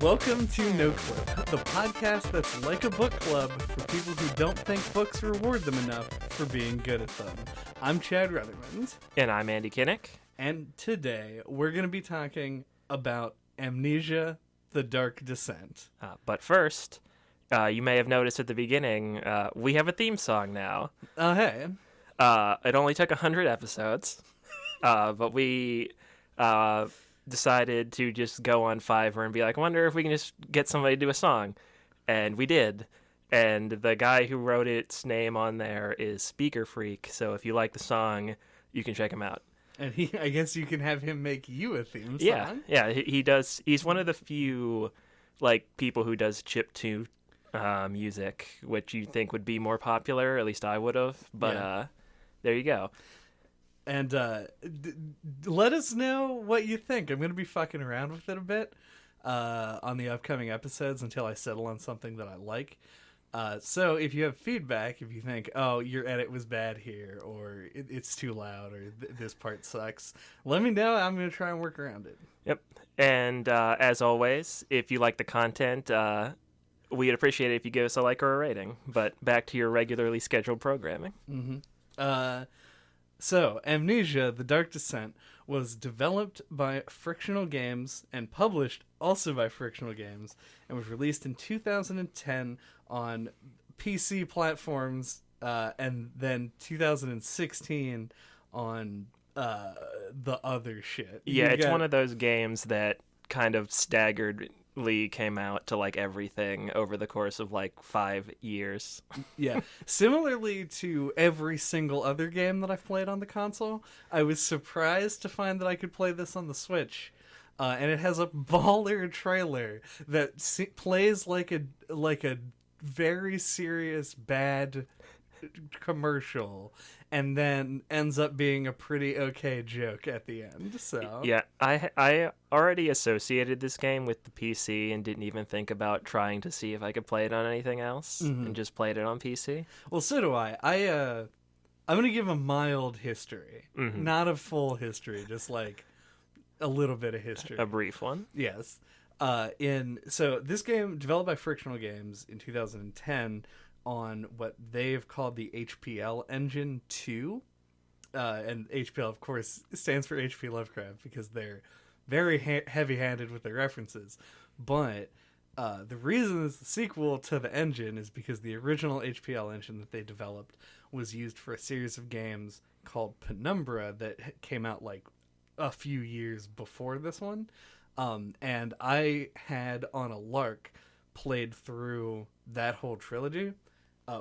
Welcome to No Clip, the podcast that's like a book club for people who don't think books reward them enough for being good at them. I'm Chad Ruthermond. And I'm Andy Kinnick. And today we're going to be talking about Amnesia, The Dark Descent. But first, you may have noticed at the beginning, we have a theme song now. Oh, hey. It only took 100 episodes, but we decided to just go on Fiverr and be like, I wonder if we can just get somebody to do a song. And we did. And the guy who wrote its name on there is Speaker Freak. So if you like the song, you can check him out. And I guess you can have him make you a theme song. Yeah, he does. He's one of the few people who does chiptune music, which you think would be more popular. At least I would have. But there you go. And let us know what you think. I'm going to be fucking around with it a bit on the upcoming episodes until I settle on something that I like. So if you have feedback, if you think, oh, your edit was bad here, or it's too loud, or this part sucks, let me know. I'm going to try and work around it. Yep. And as always, if you like the content, we'd appreciate it if you give us a like or a rating. But back to your regularly scheduled programming. Mm-hmm. So, Amnesia, The Dark Descent, was developed by Frictional Games and published also by Frictional Games, and was released in 2010 on PC platforms, and then 2016 on the other shit. Yeah, it's one of those games that kind of staggeredly came out to everything over the course of 5 years. Yeah. Similarly to every single other game that I've played on the console, I was surprised to find that I could play this on the Switch. And it has a baller trailer that plays like a very serious bad commercial, and then ends up being a pretty okay joke at the end. So yeah, I already associated this game with the PC and didn't even think about trying to see if I could play it on anything else, and just played it on PC. Well, so do I. I'm gonna give a mild history, not a full history, just a little bit of history, a brief one. Yes. So this game developed by Frictional Games in 2010. On what they've called the HPL Engine 2. And HPL, of course, stands for H.P. Lovecraft because they're very heavy-handed with their references. But the reason it's the sequel to the engine is because the original HPL engine that they developed was used for a series of games called Penumbra that came out a few years before this one. And I had, on a lark, played through that whole trilogy.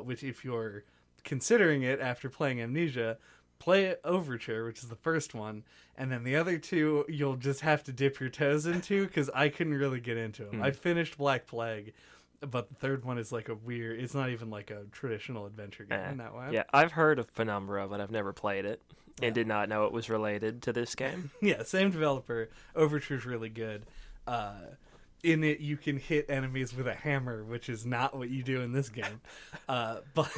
Which, if you're considering it after playing Amnesia, play Overture, which is the first one, and then the other two you'll just have to dip your toes into, because I couldn't really get into them. I finished Black Plague, but the third one is it's not even a traditional adventure game in that way. Yeah, I've heard of Penumbra, but I've never played it, and did not know it was related to this game. Yeah, same developer. Overture's really good. In it, you can hit enemies with a hammer, which is not what you do in this game. But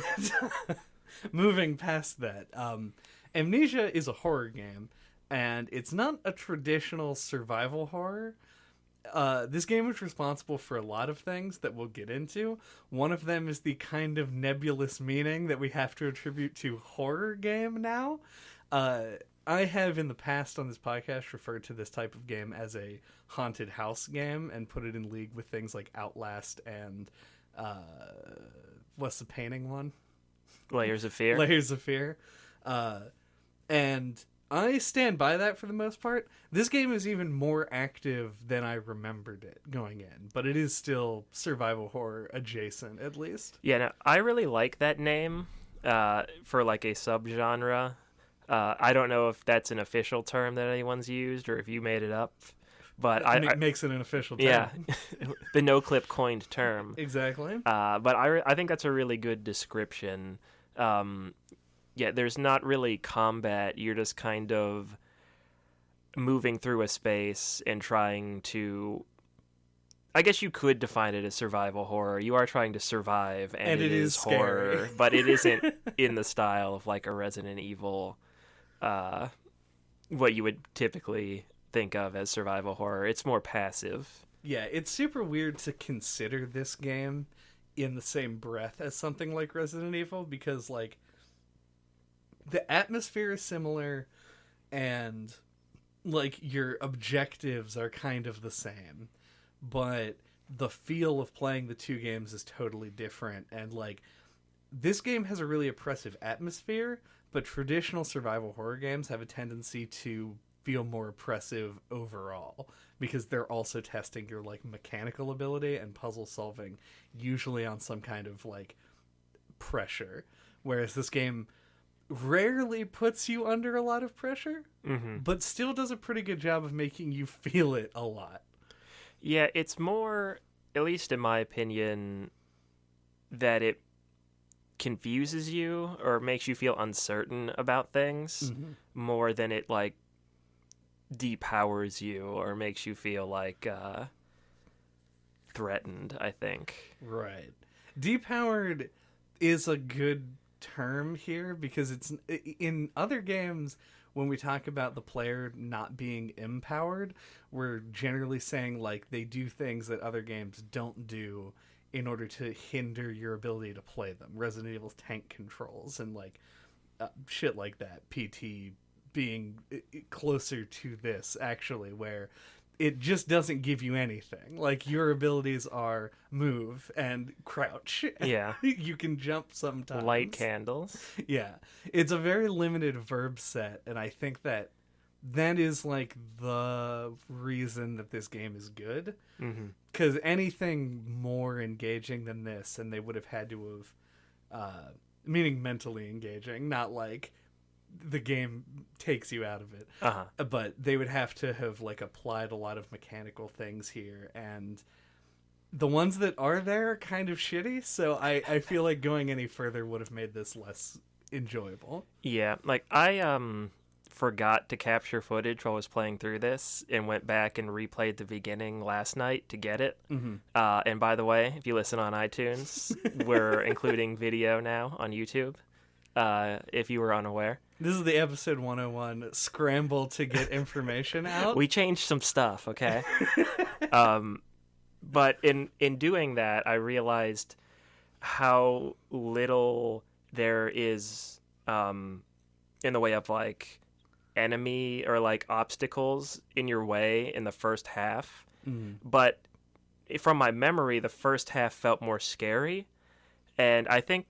moving past that, Amnesia is a horror game, and it's not a traditional survival horror. This game is responsible for a lot of things that we'll get into. One of them is the kind of nebulous meaning that we have to attribute to horror game now. I have in the past on this podcast referred to this type of game as a haunted house game and put it in league with things like Outlast and what's the painting one? Layers of Fear. Layers of Fear. And I stand by that for the most part. This game is even more active than I remembered it going in, but it is still survival horror adjacent, at least. Yeah, no, I really like that name for a subgenre. I don't know if that's an official term that anyone's used or if you made it up, but it makes it an official term. Yeah, the No Clip coined term. Exactly. But I think that's a really good description. Yeah, there's not really combat. You're just kind of moving through a space and trying to... I guess you could define it as survival horror. You are trying to survive, and it is horror, but it isn't in the style of a Resident Evil, what you would typically think of as survival horror. It's more passive. Yeah, it's super weird to consider this game in the same breath as something like Resident Evil because, like, the atmosphere is similar and, like, your objectives are kind of the same, but the feel of playing the two games is totally different. And, like, this game has a really oppressive atmosphere, but traditional survival horror games have a tendency to feel more oppressive overall because they're also testing your, like, mechanical ability and puzzle solving, usually on some kind of, like, pressure. Whereas this game rarely puts you under a lot of pressure, but still does a pretty good job of making you feel it a lot. Yeah, it's more, at least in my opinion, that it confuses you or makes you feel uncertain about things more than it, like, depowers you or makes you feel like threatened, I think. Right. Depowered is a good term here because it's in other games when we talk about the player not being empowered, we're generally saying, like, they do things that other games don't do in order to hinder your ability to play them. Resident Evil's tank controls and, like, shit like that. PT being closer to this, actually, where it just doesn't give you anything. Like, your abilities are move and crouch. Yeah. You can jump sometimes. Light candles. Yeah. It's a very limited verb set, and I think that is, like, the reason that this game is good. Because anything more engaging than this, and they would have had to have, meaning mentally engaging, not like the game takes you out of it. But they would have to have, like, applied a lot of mechanical things here, and the ones that are there are kind of shitty, so I feel like going any further would have made this less enjoyable. Yeah, like, I forgot to capture footage while I was playing through this and went back and replayed the beginning last night to get it. And by the way, if you listen on iTunes, we're including video now on YouTube, if you were unaware. This is the episode 101 scramble to get information out. We changed some stuff, okay? But in doing that, I realized how little there is in the way of, like, enemy or, like, obstacles in your way in the first half. But from my memory, the first half felt more scary, and I think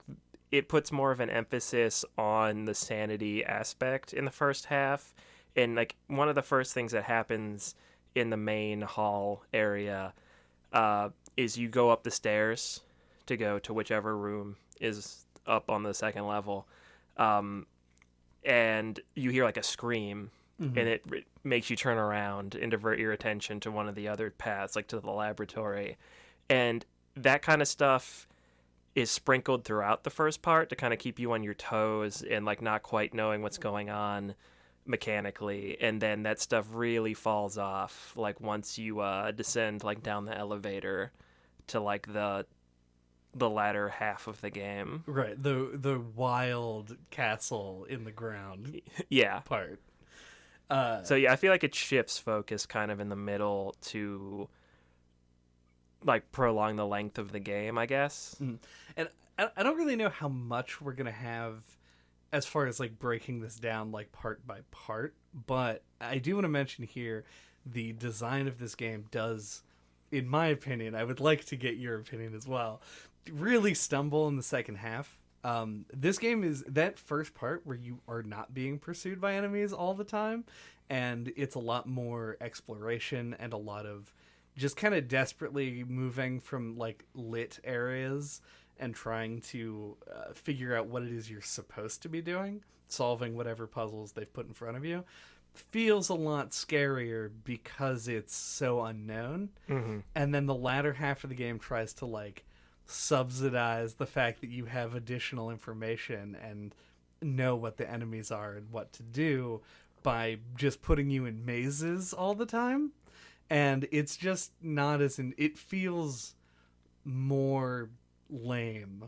it puts more of an emphasis on the sanity aspect in the first half. And, like, one of the first things that happens in the main hall area is you go up the stairs to go to whichever room is up on the second level, and you hear, like, a scream, and it makes you turn around and divert your attention to one of the other paths, like to the laboratory. And that kind of stuff is sprinkled throughout the first part to kind of keep you on your toes and, like, not quite knowing what's going on mechanically. And then that stuff really falls off, like, once you descend, like, down the elevator to, like, the latter half of the game. Right, the wild castle in the ground yeah part. So yeah, I feel like it shifts focus kind of in the middle to, like, prolong the length of the game, I guess. And I don't really know how much we're gonna have as far as, like, breaking this down, like, part by part, but I do want to mention here the design of this game does, in my opinion, I would like to get your opinion as well, really stumble in the second half. This game is that first part where you are not being pursued by enemies all the time, and it's a lot more exploration and a lot of just kind of desperately moving from, like, lit areas and trying to figure out what it is you're supposed to be doing, solving whatever puzzles they've put in front of you. Feels a lot scarier because it's so unknown. And then the latter half of the game tries to, like, subsidize the fact that you have additional information and know what the enemies are and what to do by just putting you in mazes all the time. And it's just not as it feels more lame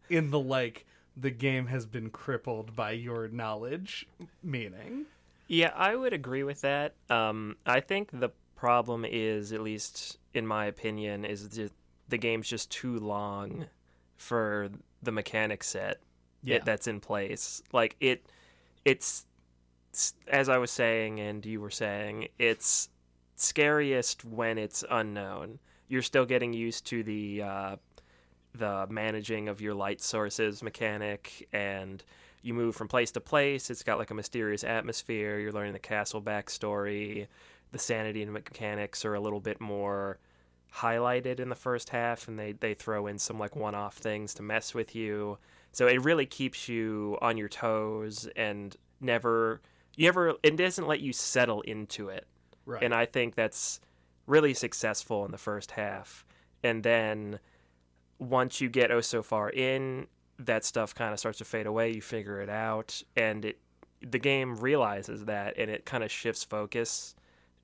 in the, like, the game has been crippled by your knowledge meaning. Yeah, I would agree with that. I think the problem is, at least in my opinion, is the game's just too long for the mechanic set that's in place. Like it's as I was saying and you were saying, it's scariest when it's unknown. You're still getting used to the managing of your light sources mechanic, and you move from place to place. It's got like a mysterious atmosphere. You're learning the castle backstory. The sanity and mechanics are a little bit more highlighted in the first half, and they throw in some like one-off things to mess with you. So it really keeps you on your toes and it doesn't let you settle into it. Right. And I think that's really successful in the first half. And then once you get so far in, that stuff kind of starts to fade away. You figure it out, and the game realizes that, and it kind of shifts focus.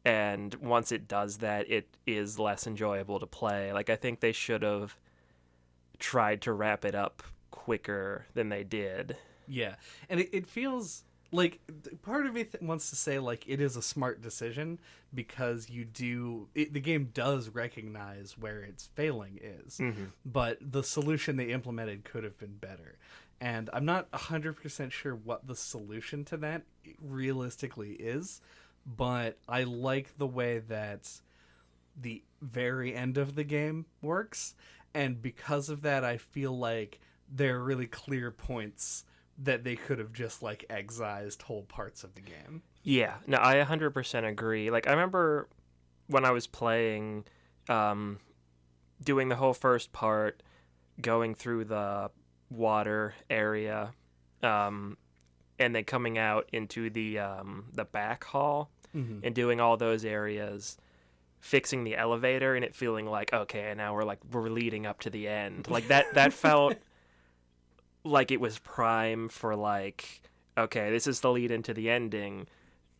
And once it does that, it is less enjoyable to play. Like, I think they should have tried to wrap it up quicker than they did. Yeah, and it feels like part of me wants to say like it is a smart decision, because the game does recognize where its failing is, but the solution they implemented could have been better. And I'm not 100% sure what the solution to that realistically is, but I like the way that the very end of the game works, and because of that I feel like there are really clear points that they could have just like excised whole parts of the game. Yeah, no, I 100% agree. Like, I remember when I was playing, doing the whole first part, going through the water area, and then coming out into the back hall, and doing all those areas, fixing the elevator, and it feeling like, okay, now we're leading up to the end. Like that felt like it was prime for like, okay, this is the lead into the ending,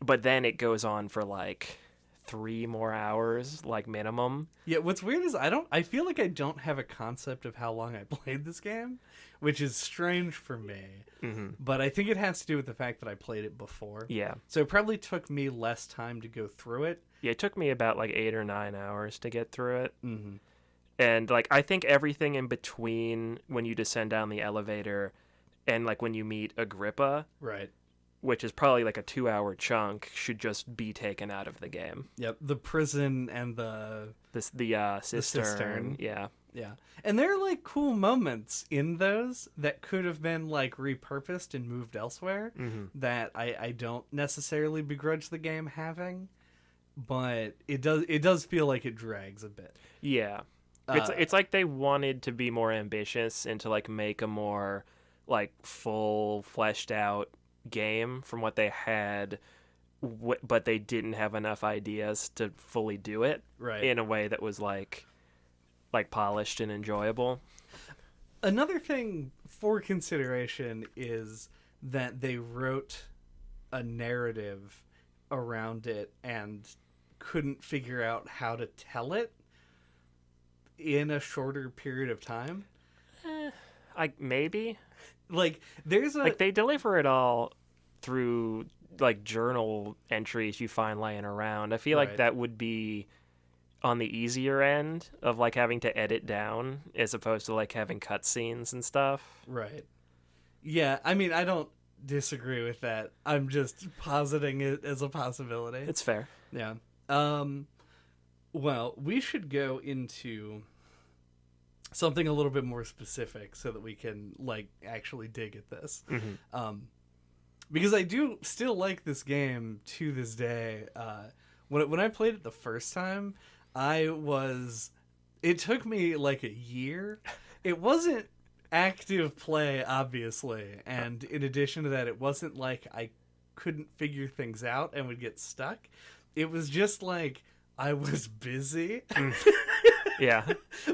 but then it goes on for like 3 more hours, like minimum. Yeah, what's weird is I feel like I don't have a concept of how long I played this game, which is strange for me. But I think it has to do with the fact that I played it before. Yeah. So it probably took me less time to go through it. Yeah, it took me about like 8 or 9 hours to get through it. And like, I think everything in between when you descend down the elevator and like when you meet Agrippa, right, which is probably like a 2-hour chunk, should just be taken out of the game. Yep, the prison and the cistern. Yeah. And there are like cool moments in those that could have been like repurposed and moved elsewhere that I don't necessarily begrudge the game having, but it does feel like it drags a bit. Yeah. It's like they wanted to be more ambitious and to like make a more like full fleshed out game from what they had, but they didn't have enough ideas to fully do it in a way that was like polished and enjoyable. Another thing for consideration is that they wrote a narrative around it and couldn't figure out how to tell it in a shorter period of time. Maybe like there's like they deliver it all through like journal entries you find laying around. I feel like that would be on the easier end of like having to edit down as opposed to like having cutscenes and stuff. Right. Yeah, I mean, I don't disagree with that. I'm just positing it as a possibility. It's fair. Yeah. Well, we should go into something a little bit more specific so that we can like actually dig at this. Because I do still like this game to this day. When I played it the first time, it took me like a year. It wasn't active play, obviously, and in addition to that, it wasn't like I couldn't figure things out and would get stuck. It was just like I was busy. Yeah.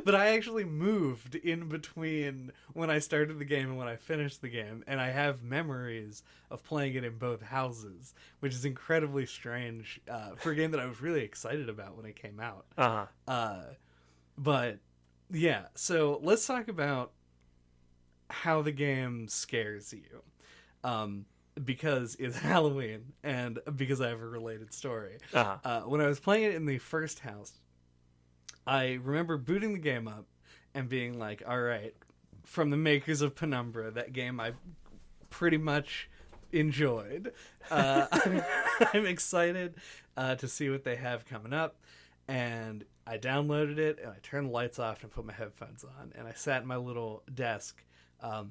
But I actually moved in between when I started the game and when I finished the game, and I have memories of playing it in both houses, which is incredibly strange for a game that I was really excited about when it came out. But yeah, so let's talk about how the game scares you. because it's Halloween and because I have a related story. Uh-huh. When I was playing it in the first house, I remember booting the game up and being like, all right, from the makers of Penumbra, that game I pretty much enjoyed. I'm excited to see what they have coming up. And I downloaded it, and I turned the lights off and put my headphones on. And I sat at my little desk. I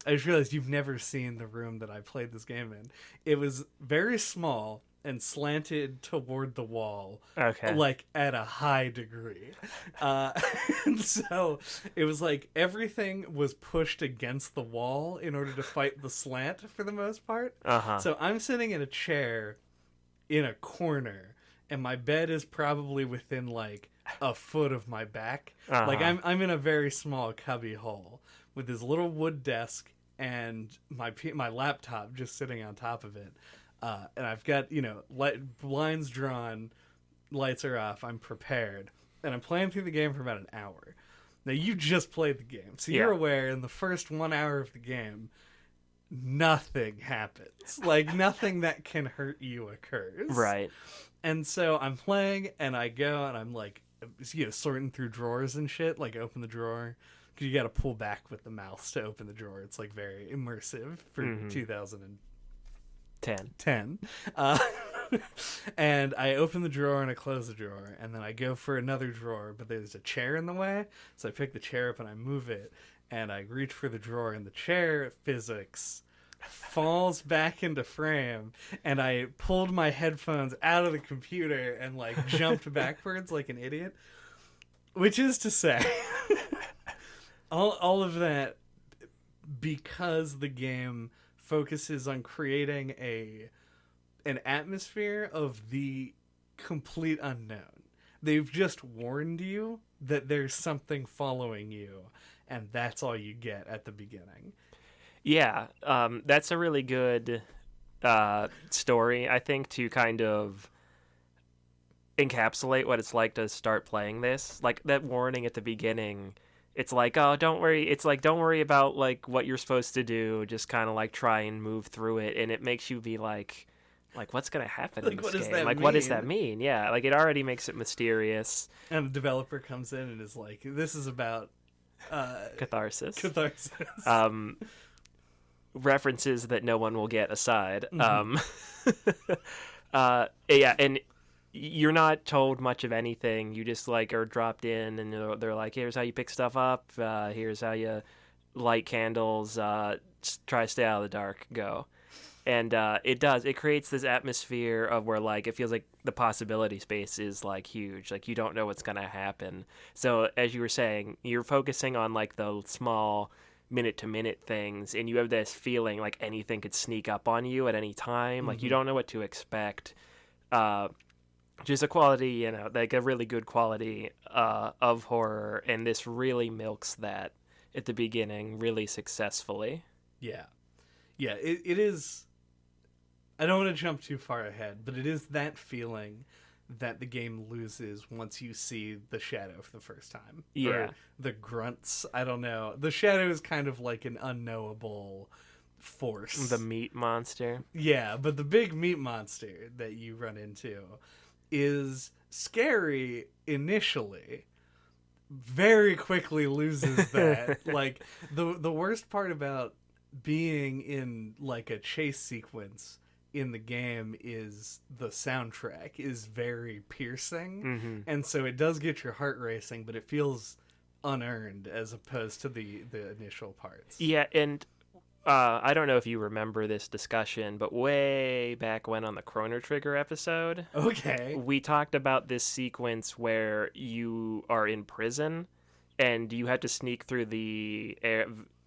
just realized you've never seen the room that I played this game in. It was very small and slanted toward the wall, Okay. like at a high degree. And so it was like everything was pushed against the wall in order to fight the slant for the most part. Uh-huh. So I'm sitting in a chair in a corner, and my bed is probably within like a foot of my back. Uh-huh. Like I'm in a very small cubby hole with this little wood desk and my laptop just sitting on top of it. And I've got, blinds drawn, lights are off, I'm prepared. And I'm playing through the game for about an hour. Now, you just played the game, so you're aware in the first 1 hour of the game, nothing happens. Like, nothing that can hurt you occurs. Right. And so I'm playing, and I go, and I'm like, sorting through drawers and shit, like open the drawer. Because you got to pull back with the mouse to open the drawer. It's like very immersive for 2010. And I open the drawer and I close the drawer, and then I go for another drawer, but there's a chair in the way, so I pick the chair up and I move it, and I reach for the drawer, and the chair physics falls back into frame, and I pulled my headphones out of the computer and like jumped backwards like an idiot, which is to say all of that because the game focuses on creating an atmosphere of the complete unknown. They've just warned you that there's something following you, and that's all you get at the beginning. Yeah, that's a really good story, I think, to kind of encapsulate what it's like to start playing this. Like, that warning at the beginning, it's like, oh, don't worry. It's like, don't worry about, like, what you're supposed to do. Just kind of, like, try and move through it. And it makes you be like, what's going to happen in this game? What does that mean? Yeah, like, it already makes it mysterious. And the developer comes in and is like, this is about... Catharsis. References that no one will get aside. Yeah, and you're not told much of anything. You just like are dropped in, and they're like, here's how you pick stuff up, here's how you light candles, try to stay out of the dark, go. And it creates this atmosphere of where, like, it feels like the possibility space is, like, huge. Like, you don't know what's gonna happen. So as you were saying, you're focusing on, like, the small minute-to-minute things, and you have this feeling like anything could sneak up on you at any time. Like, you don't know what to expect. Just a quality, like a really good quality of horror, and this really milks that at the beginning really successfully. Yeah, it is. I don't want to jump too far ahead, but it is that feeling that the game loses once you see the shadow for the first time. Yeah. Or the grunts, I don't know. The shadow is kind of like an unknowable force. The meat monster. Yeah, but the big meat monster that you run into is scary initially, very quickly loses that. Like, the worst part about being in like a chase sequence in the game is the soundtrack is very piercing, and so it does get your heart racing, but it feels unearned as opposed to the initial parts. Yeah, and I don't know if you remember this discussion, but way back when on the Chrono Trigger episode, we talked about this sequence where you are in prison and you had to sneak through the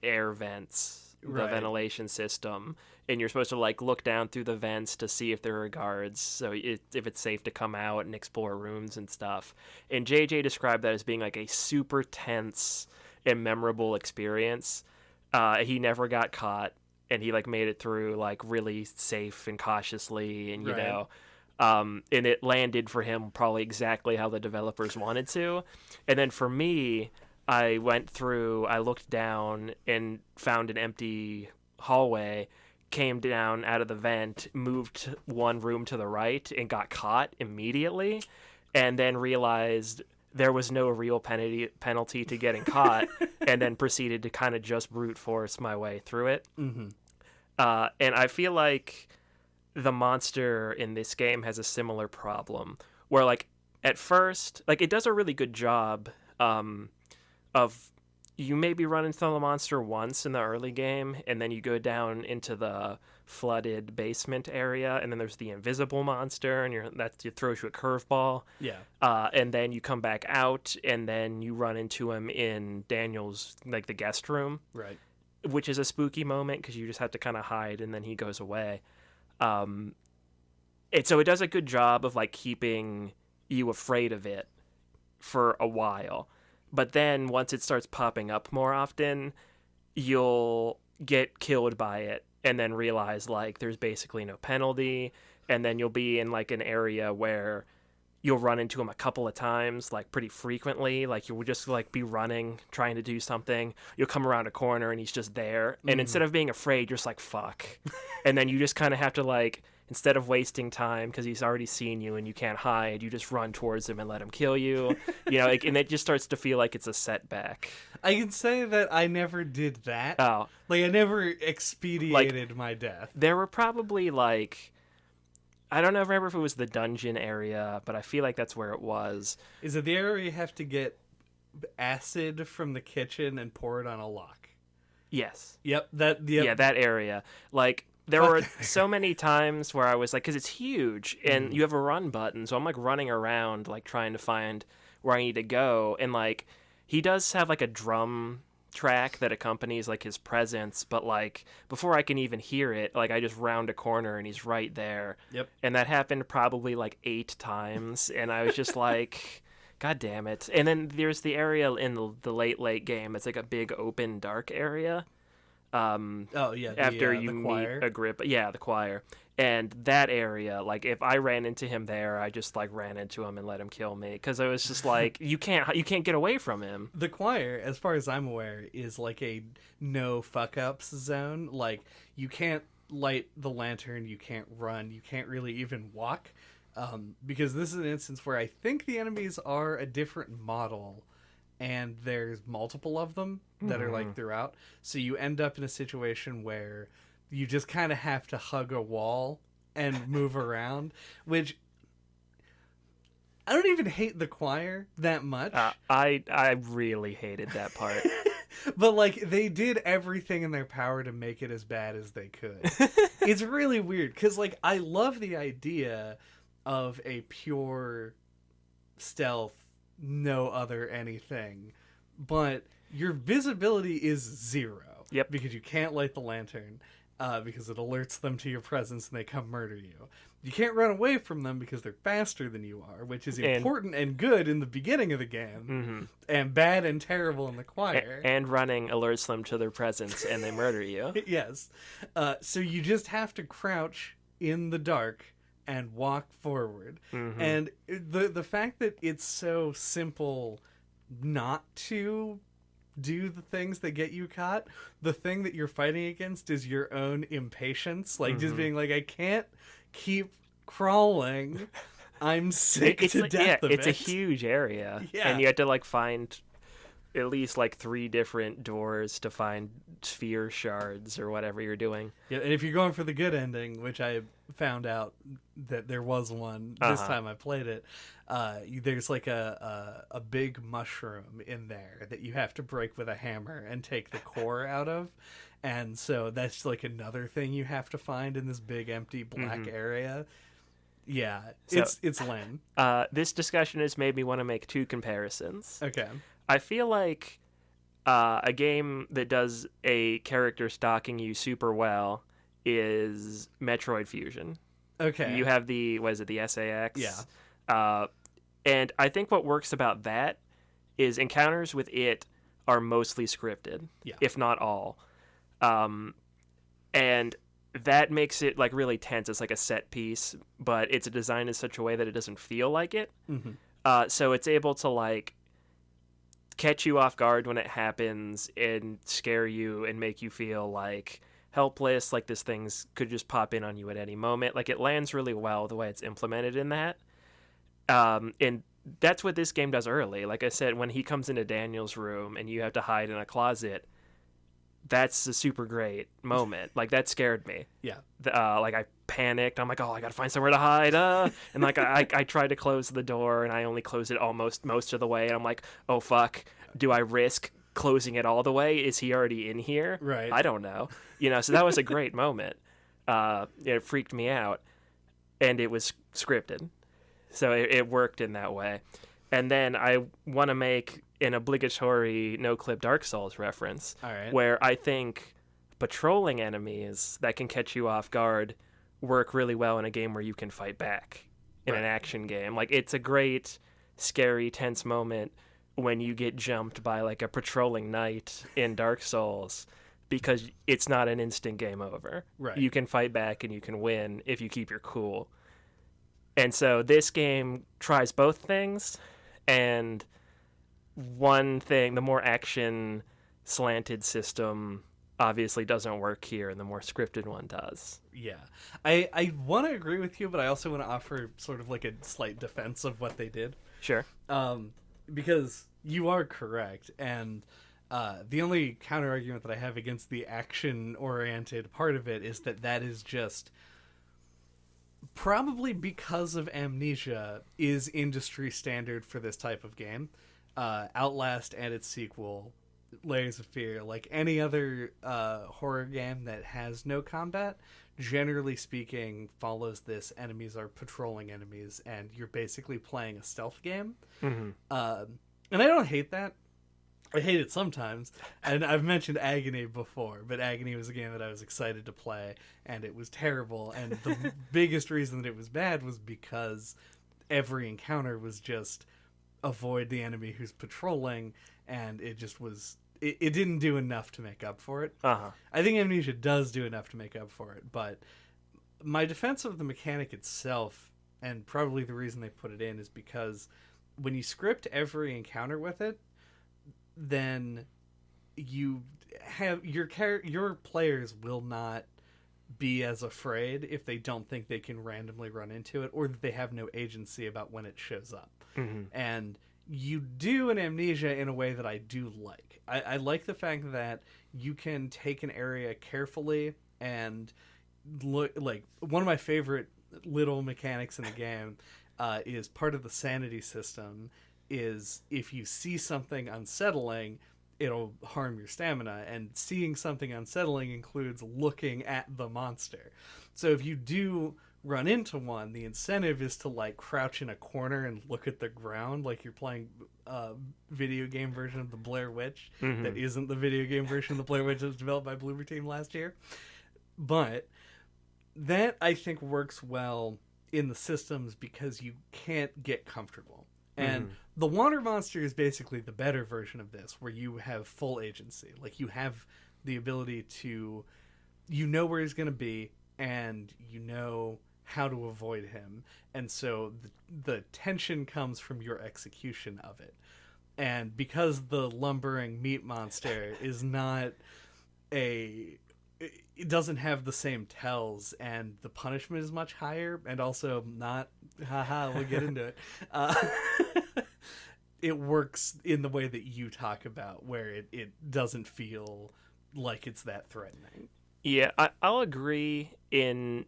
air vents, the ventilation system, and you're supposed to like look down through the vents to see if there are guards, so if it's safe to come out and explore rooms and stuff. And JJ described that as being like a super tense and memorable experience. He never got caught, and he like made it through like really safe and cautiously, and and it landed for him probably exactly how the developers wanted to. And then for me, I went through, I looked down and found an empty hallway, came down out of the vent, moved one room to the right, and got caught immediately, and then realized there was no real penalty to getting caught, and then proceeded to kind of just brute force my way through it. Mm-hmm. And I feel like the monster in this game has a similar problem, where like at first, like it does a really good job of you maybe run into the monster once in the early game, and then you go down into the flooded basement area, and then there's the invisible monster, and that throws you a curveball. Yeah. And then you come back out, and then you run into him in Daniel's, like, the guest room. Right. Which is a spooky moment, because you just have to kind of hide, and then he goes away. And so it does a good job of, like, keeping you afraid of it for a while. But then once it starts popping up more often, you'll get killed by it and then realize, like, there's basically no penalty. And then you'll be in, like, an area where you'll run into him a couple of times, like, pretty frequently. Like, you'll just, like, be running, trying to do something. You'll come around a corner and he's just there. And instead of being afraid, you're just like, fuck. And then you just kind of have to, like, instead of wasting time because he's already seen you and you can't hide, you just run towards him and let him kill you. You know, like, and it just starts to feel like it's a setback. I can say that I never did that. Oh. Like, I never expedited my death. There were probably, like, I don't know, remember if it was the dungeon area, but I feel like that's where it was. Is it the area where you have to get acid from the kitchen and pour it on a lock? Yes. Yep. Yeah, that area. Like, there were so many times where I was like, because it's huge, and you have a run button, so I'm, like, running around, like, trying to find where I need to go, and, like, he does have, like, a drum track that accompanies, like, his presence, but, like, before I can even hear it, like, I just round a corner and he's right there. Yep. And that happened probably, like, 8 times, and I was just like, God damn it. And then there's the area in the late game. It's, like, a big open dark area. After you meet a grip. Yeah, the choir. And that area, like, if I ran into him there, I just, like, ran into him and let him kill me, because I was just like, you can't get away from him. The choir, as far as I'm aware, is like a no fuck ups zone. Like, you can't light the lantern, you can't run, you can't really even walk, because this is an instance where I think the enemies are a different model, and there's multiple of them that are, like, throughout. So you end up in a situation where you just kind of have to hug a wall and move around, which I don't even hate the choir that much. I really hated that part. But, like, they did everything in their power to make it as bad as they could. It's really weird, because, like, I love the idea of a pure stealth, no other anything, but your visibility is 0. Yep. Because you can't light the lantern, because it alerts them to your presence and they come murder you. You can't run away from them because they're faster than you are, which is important and good in the beginning of the game, and bad and terrible in the choir. And running alerts them to their presence and they murder you. Yes. So you just have to crouch in the dark and walk forward. And the fact that it's so simple not to do the things that get you caught, the thing that you're fighting against is your own impatience, like just being like, I can't keep crawling, I'm sick to death of it. It's a huge area, and you had to, like, find at least, like, 3 different doors to find sphere shards or whatever you're doing. Yeah, and if you're going for the good ending, which I found out that there was one this time I played it, there's, like, a big mushroom in there that you have to break with a hammer and take the core out of. And so that's, like, another thing you have to find in this big empty black area. Yeah, so, it's lame. This discussion has made me want to make 2 comparisons. Okay. I feel like a game that does a character stalking you super well is Metroid Fusion. Okay. You have the SAX? Yeah. And I think what works about that is encounters with it are mostly scripted, if not all. And that makes it, like, really tense. It's like a set piece, but it's designed in such a way that it doesn't feel like it. So it's able to, like, catch you off guard when it happens and scare you and make you feel like, helpless, like this thing's could just pop in on you at any moment. Like it lands really well the way it's implemented in that. And that's what this game does early. Like I said, when he comes into Daniel's room and you have to hide in a closet, that's a super great moment. Like that scared me. Yeah. Like I panicked. I'm like, oh, I gotta find somewhere to hide. And like I tried to close the door and I only closed it almost most of the way. And I'm like, oh fuck, do I risk closing it all the way? Is he already in here? Right. I don't know. So that was a great moment. It freaked me out, and it was scripted, so it worked in that way. And then I want to make an obligatory no-clip Dark Souls reference, All right. where I think patrolling enemies that can catch you off guard work really well in a game where you can fight back in an action game. Like, it's a great, scary, tense moment when you get jumped by, like, a patrolling knight in Dark Souls, because it's not an instant game over. Right. You can fight back and you can win if you keep your cool. And so this game tries both things, and one thing, the more action slanted system obviously doesn't work here, and the more scripted one does. Yeah. I want to agree with you, but I also want to offer sort of like a slight defense of what they did. Sure. Because you are correct, and the only counter argument that I have against the action oriented part of it is that is just probably because of Amnesia is industry standard for this type of game. Outlast and its sequel, Layers of Fear, like any other horror game that has no combat, generally speaking, follows this: enemies are patrolling enemies, and you're basically playing a stealth game. Mm-hmm. And I don't hate that. I hate it sometimes, and I've mentioned Agony before, but Agony was a game that I was excited to play, and it was terrible, and the biggest reason that it was bad was because every encounter was just avoid the enemy who's patrolling, and it just was... It didn't do enough to make up for it. Uh-huh. I think Amnesia does do enough to make up for it, but my defense of the mechanic itself, and probably the reason they put it in, is because when you script every encounter with it, then you have your players will not be as afraid if they don't think they can randomly run into it, or that they have no agency about when it shows up. Mm-hmm. And you do an Amnesia in a way that I do like. I like the fact that you can take an area carefully and look. Like, one of my favorite little mechanics in the game is part of the sanity system. Is if you see something unsettling, it'll harm your stamina, and seeing something unsettling includes looking at the monster. So if you do run into one, the incentive is to like crouch in a corner and look at the ground like you're playing a video game version of the Blair Witch. Mm-hmm. That isn't the video game version of the Blair Witch that was developed by Bloober Team last year. But that, I think, works well in the systems because you can't get comfortable. And the water monster is basically the better version of this, where you have full agency. Like, you have the ability to... You know where he's going to be, and you know how to avoid him. And so the tension comes from your execution of it. And because the lumbering meat monster is not a... It doesn't have the same tells, and the punishment is much higher, and also not... we'll get into it. It works in the way that you talk about, where it doesn't feel like it's that threatening. Yeah, I'll agree. In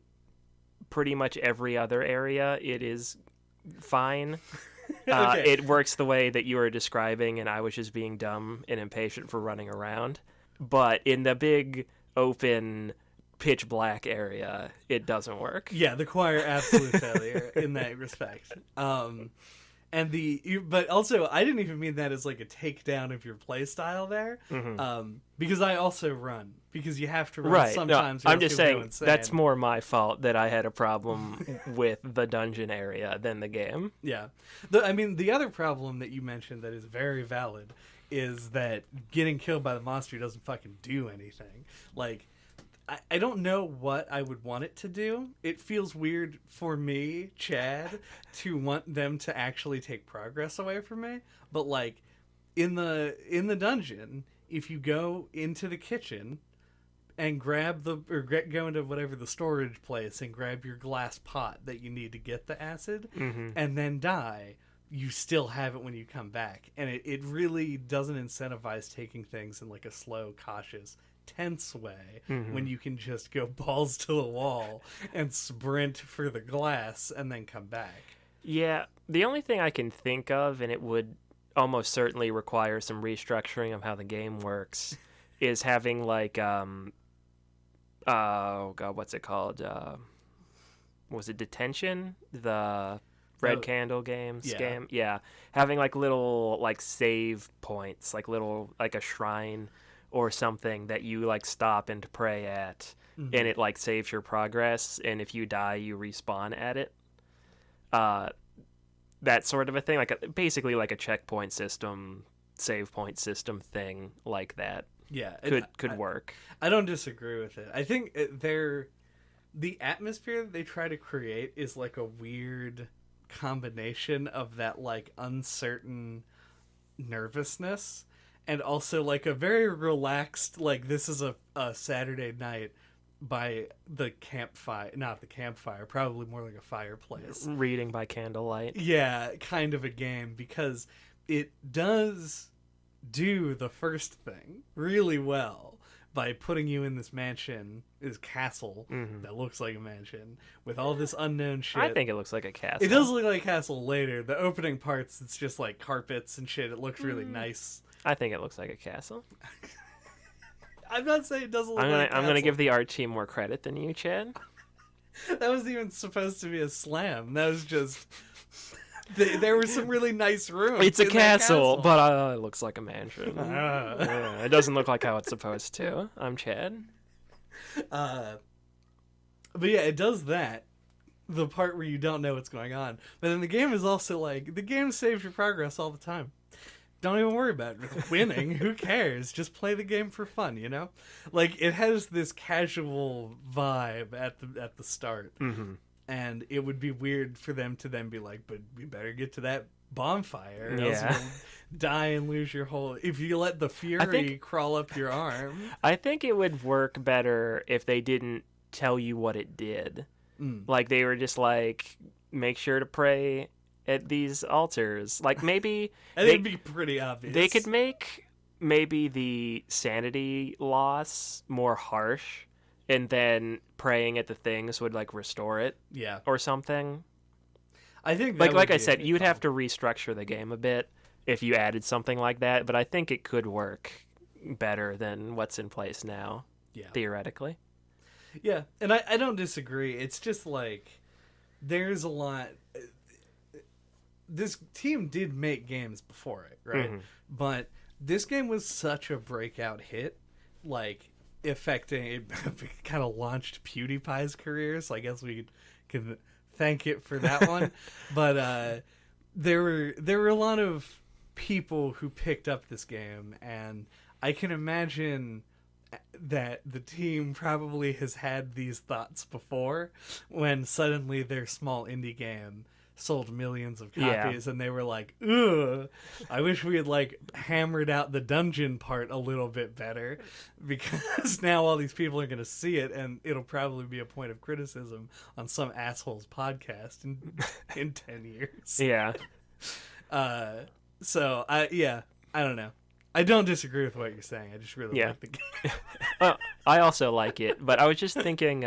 pretty much every other area, it is fine. Okay. It works the way that you were describing, and I was just being dumb and impatient for running around. But in the big, open, pitch black area, it doesn't work. Yeah, the choir absolute failure in that respect. But also, I didn't even mean that as like a takedown of your play style there, because I also run, because you have to run sometimes. No, I'm just saying that's more my fault that I had a problem with the dungeon area than the game. Yeah, the other problem that you mentioned that is very valid is that getting killed by the monster doesn't fucking do anything. Like, I don't know what I would want it to do. It feels weird for me, Chad, to want them to actually take progress away from me. But like in the dungeon, if you go into the kitchen and go into whatever the storage place and grab your glass pot that you need to get the acid, and then die, you still have it when you come back. And it really doesn't incentivize taking things in like a slow, cautious, tense way when you can just go balls to the wall and sprint for the glass and then come back. Yeah, the only thing I can think of, and it would almost certainly require some restructuring of how the game works, is having like oh god, what's it called? Was it Detention? The Red Candle game? Yeah. Having like little like save points, like little like a shrine or something that you like stop and pray at, and it like saves your progress, and if you die you respawn at it. That sort of a thing, like basically like a checkpoint system, save point system thing like that. Yeah, could work. I don't disagree with it. I think the atmosphere that they try to create is like a weird combination of that like uncertain nervousness and also like a very relaxed, like this is a Saturday night by the campfire, not the campfire, probably more like a fireplace. Reading by candlelight. Yeah, kind of a game, because it does do the first thing really well by putting you in this mansion, this castle that looks like a mansion with all this unknown shit. I think it looks like a castle. It does look like a castle later. The opening parts, it's just like carpets and shit. It looks really nice. I think it looks like a castle. I'm not saying it doesn't look like a castle. I'm going to give the art team more credit than you, Chad. That wasn't even supposed to be a slam. That was just... there were some really nice rooms. It's a castle, but it looks like a mansion. Yeah, it doesn't look like how it's supposed to. I'm Chad. But yeah, it does that. The part where you don't know what's going on. But then the game is also like... The game saves your progress all the time. Don't even worry about winning. Who cares? Just play the game for fun, you know? Like, it has this casual vibe at the start. And it would be weird for them to then be like, but we better get to that bonfire. Else you'll die and lose your whole... If you let the fury crawl up your arm. I think it would work better if they didn't tell you what it did. Like, they were just like, make sure to pray at these altars. Like, maybe... It'd be pretty obvious. They could make maybe the sanity loss more harsh, and then praying at the things would, like, restore it. Yeah. Or something. I think that like I said, you'd have to restructure the game a bit if you added something like that, but I think it could work better than what's in place now, theoretically. Yeah, and I don't disagree. It's just, like, there's a lot... This team did make games before it, right? But this game was such a breakout hit, like, affecting... It kind of launched PewDiePie's career, so I guess we can thank it for that one. But there were a lot of people who picked up this game, and I can imagine that the team probably has had these thoughts before when suddenly their small indie game sold millions of copies, and they were like, ugh, I wish we had, like, hammered out the dungeon part a little bit better, because now all these people are going to see it, and it'll probably be a point of criticism on some asshole's podcast in 10 years. Yeah. So, I don't know. I don't disagree with what you're saying. I just really like the game. I also like it, but I was just thinking,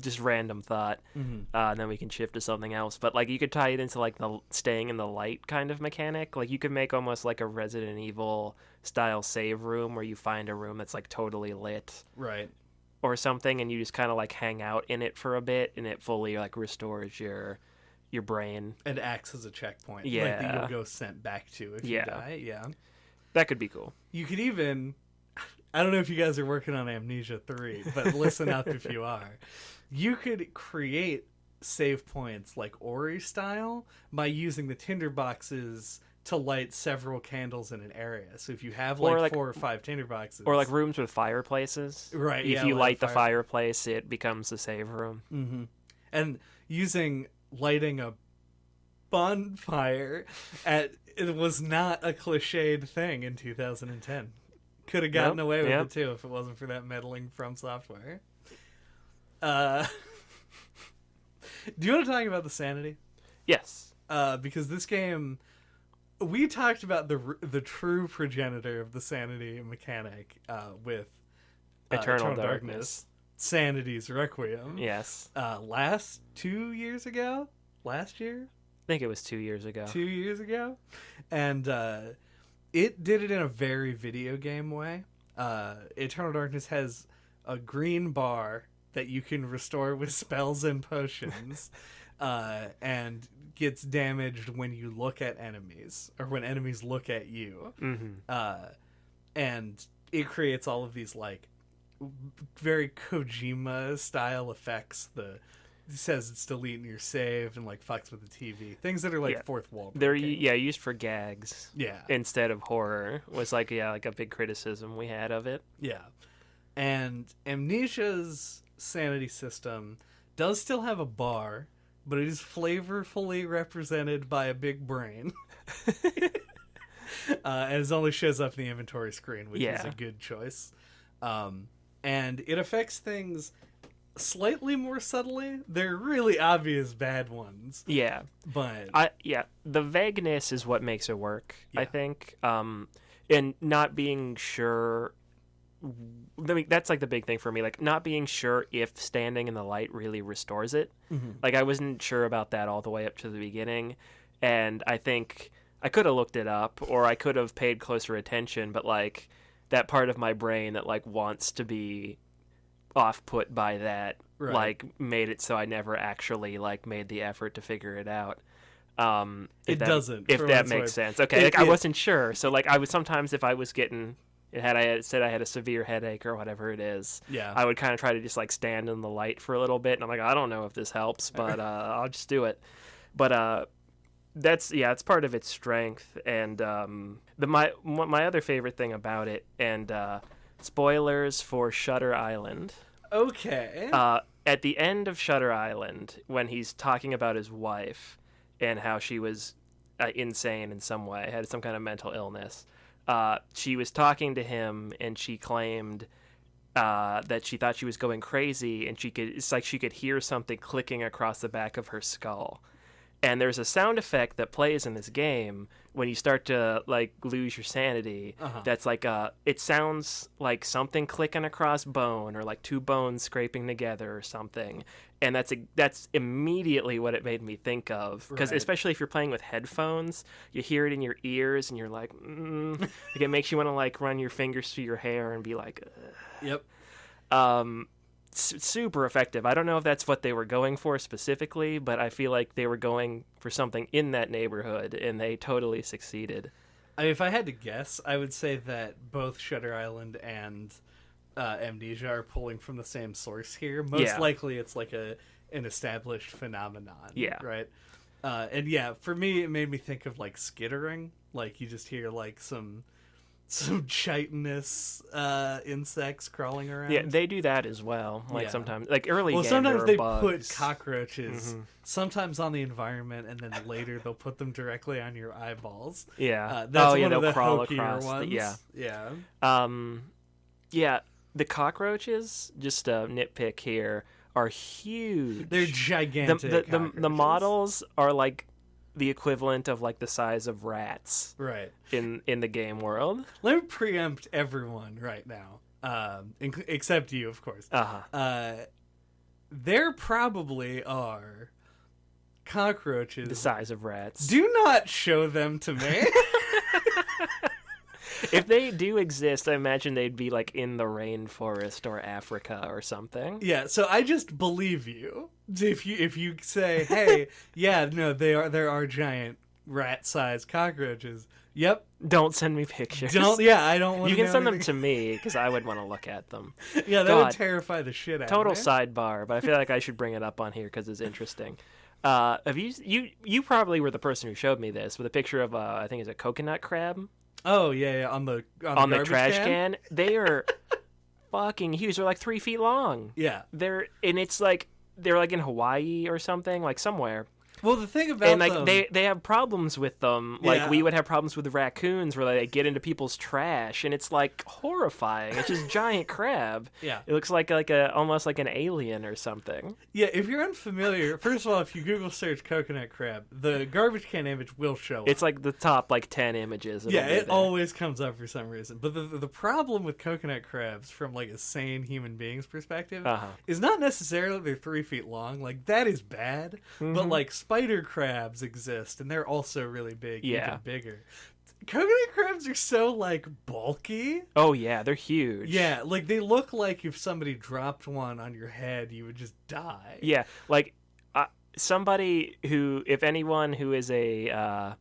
just random thought, and then we can shift to something else. But, like, you could tie it into, like, the staying in the light kind of mechanic. Like, you could make almost like a Resident Evil style save room where you find a room that's, like, totally lit. Right. Or something, and you just kind of, like, hang out in it for a bit, and it fully, like, restores your brain. And acts as a checkpoint. Yeah. Like, that you'll go sent back to if you die. Yeah. That could be cool. You could even... I don't know if you guys are working on Amnesia 3, but listen up if you are. You could create save points like Ori style by using the tinderboxes to light several candles in an area. So if you have like 4 or 5 tinderboxes... Or like rooms with fireplaces. Right, If you light the fireplace, it becomes a save room. Mm-hmm. And lighting a bonfire it was not a cliched thing in 2010. could have gotten Nope. away with Yep. it too if it wasn't for that meddling From Software. Do you want to talk about the sanity? Yes. Because this game, we talked about the true progenitor of the sanity mechanic with Eternal Darkness. Sanity's Requiem. Yes. Last 2 years ago? Last year? I think it was 2 years ago. 2 years ago? And it did it in a very video game way. Eternal Darkness has a green bar that you can restore with spells and potions, and gets damaged when you look at enemies, or when enemies look at you. Mm-hmm. And it creates all of these, like, very Kojima-style effects. It says it's deleting your save and, like, fucks with the TV. Things that are, like, fourth wall They're breaking. used for gags. Yeah. Instead of horror was like a big criticism we had of it. Yeah. And Amnesia's sanity system does still have a bar, but it is flavorfully represented by a big brain. And it only shows up in the inventory screen, which is a good choice. And it affects things slightly more subtly. They're really obvious bad ones. Yeah. But the vagueness is what makes it work, I Yeah. think. And not being sure, I mean, that's like the big thing for me, like not being sure if standing in the light really restores it. Mm-hmm. Like I wasn't sure about that all the way up to the beginning, and I think I could have looked it up, or I could have paid closer attention, but like that part of my brain that like wants to be off put by that, Right. like made it so I never actually like made the effort to figure it out. It doesn't, if for that what it's makes worth. sense. Okay, like I wasn't sure, so like I would sometimes, if I was getting, I said I had a severe headache or whatever it is, Yeah. I would kind of try to just like stand in the light for a little bit, and I'm like, I don't know if this helps, but I'll just do it. But it's part of its strength, and my other favorite thing about it, and spoilers for Shutter Island. Okay. At the end of Shutter Island, when he's talking about his wife and how she was insane in some way, had some kind of mental illness, she was talking to him, and she claimed that she thought she was going crazy, and it's like she could hear something clicking across the back of her skull. And there's a sound effect that plays in this game when you start to like lose your sanity. That's like it sounds like something clicking across bone, or like two bones scraping together or something. And that's immediately what it made me think of, because Right. especially if you're playing with headphones, you hear it in your ears, and you're like, like it makes you want to like run your fingers through your hair and be like, ugh. Yep. Super effective. I don't know if that's what they were going for specifically, but I feel like they were going for something in that neighborhood, and they totally succeeded. I mean, if I had to guess, I would say that both Shutter Island and Amnesia are pulling from the same source here. Most likely it's like an established phenomenon. Yeah. Right? And yeah, for me, it made me think of like skittering. Like you just hear like some chitinous insects crawling around. Yeah, they do that as well. Like sometimes, like early Well, game, sometimes there they were bugs. put cockroaches, sometimes on the environment, and then later they'll put them directly on your eyeballs. Yeah. That's one they'll of the crawl hokier across. ones. Yeah. Yeah. Yeah. The cockroaches, just a nitpick here, are huge. They're gigantic. The models are like the equivalent of like the size of rats, right, in the game world. Let me preempt everyone right now, except you, of course. There probably are cockroaches The size of rats. Do not show them to me. If they do exist, I imagine they'd be like in the rainforest or Africa or something. Yeah, so I just believe you. If you say, "Hey, yeah, no, there are giant rat-sized cockroaches." Yep. Don't send me pictures. I don't want. You can send them to me, because I would want to look at them. Yeah, that would terrify the shit out Total of me. sidebar, but I feel like I should bring it up on here because it's interesting. Have you probably were the person who showed me this with a picture of I think it's a coconut crab. Oh yeah, on the trash can. They are fucking huge. They're like 3 feet long. Yeah, They're like in Hawaii or something, like somewhere. Well, the thing about And like them, they have problems with them. Like Yeah. we would have problems with the raccoons where they get into people's trash, and it's like horrifying. It's just giant crab. Yeah. It looks like almost like an alien or something. yeah, if you're unfamiliar, first of all, if you Google search coconut crab, the garbage can image will show up. It's like the top 10 images. Yeah, it there. always comes up for some reason. But the problem with coconut crabs, from like a sane human being's perspective, is not necessarily they're 3 feet long. Like that is bad. But like spider crabs exist, and they're also really big, even bigger. Coconut crabs are so like bulky. Oh yeah, they're huge. Yeah, like they look like if somebody dropped one on your head, you would just die. Yeah, like somebody who, if anyone who is a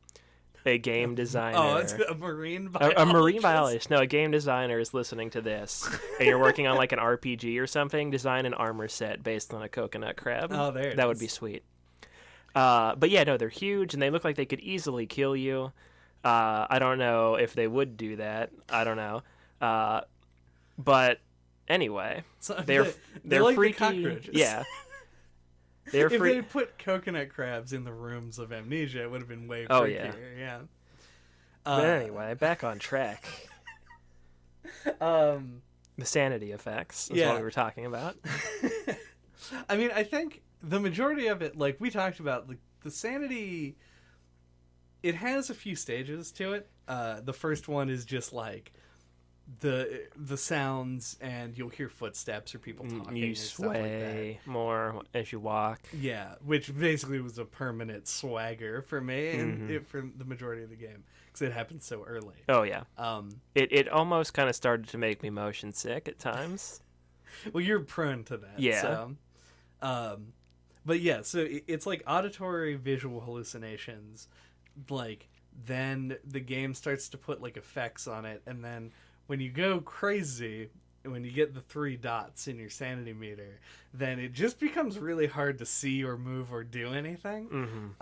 game designer. Oh, it's a marine biologist. A marine biologist. No, a game designer is listening to this, and you're working on like an RPG or something. Design an armor set based on a coconut crab. Oh, there it that is. would be sweet. But yeah, no, they're huge, and they look like they could easily kill you. I don't know if they would do that. I don't know. But anyway, So they're like freaky. the cockroaches. Yeah. They're if free. they put coconut crabs in the rooms of Amnesia, it would have been way Oh, freakier. Yeah. But anyway, back on track. The sanity effects is what we were talking about. I mean, I think the majority of it, like we talked about, like the sanity, it has a few stages to it. The first one is just like the sounds, and you'll hear footsteps or people talking. You and stuff like that. sway more as you walk. Yeah, which basically was a permanent swagger for me and for the majority of the game because it happened so early. Oh yeah. It almost kind of started to make me motion sick at times. Well, you're prone to that. Yeah. So, but yeah, so it's like auditory visual hallucinations. Like then the game starts to put like effects on it, and then when you go crazy, when you get the 3 dots in your sanity meter, then it just becomes really hard to see or move or do anything.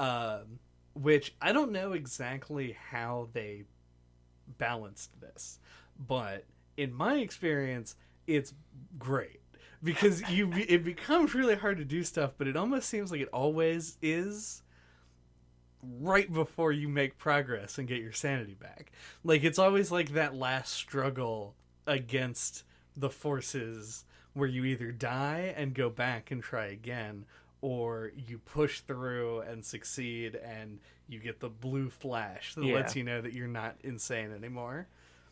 Which I don't know exactly how they balanced this, but in my experience, it's great because it becomes really hard to do stuff, but it almost seems like it always is right before you make progress and get your sanity back. Like it's always like that last struggle against the forces where you either die and go back and try again, or you push through and succeed and you get the blue flash that lets you know that you're not insane anymore.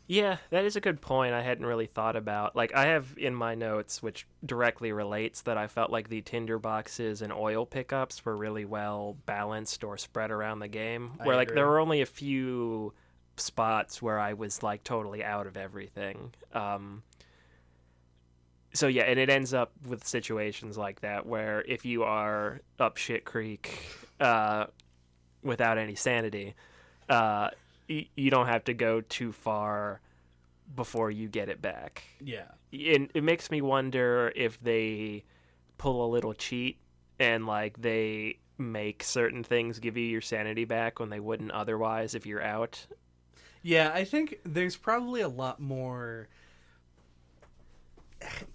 Yeah, that is a good point. I hadn't really thought about. Like, I have in my notes, which directly relates, that I felt like the tinder boxes and oil pickups were really well balanced or spread around the game. Where, like, there were only a few spots where I was, like, totally out of everything. So, yeah, and it ends up with situations like that where if you are up shit creek without any sanity, you don't have to go too far before you get it back. Yeah. And it makes me wonder if they pull a little cheat and like they make certain things give you your sanity back when they wouldn't otherwise if you're out. Yeah, I think there's probably a lot more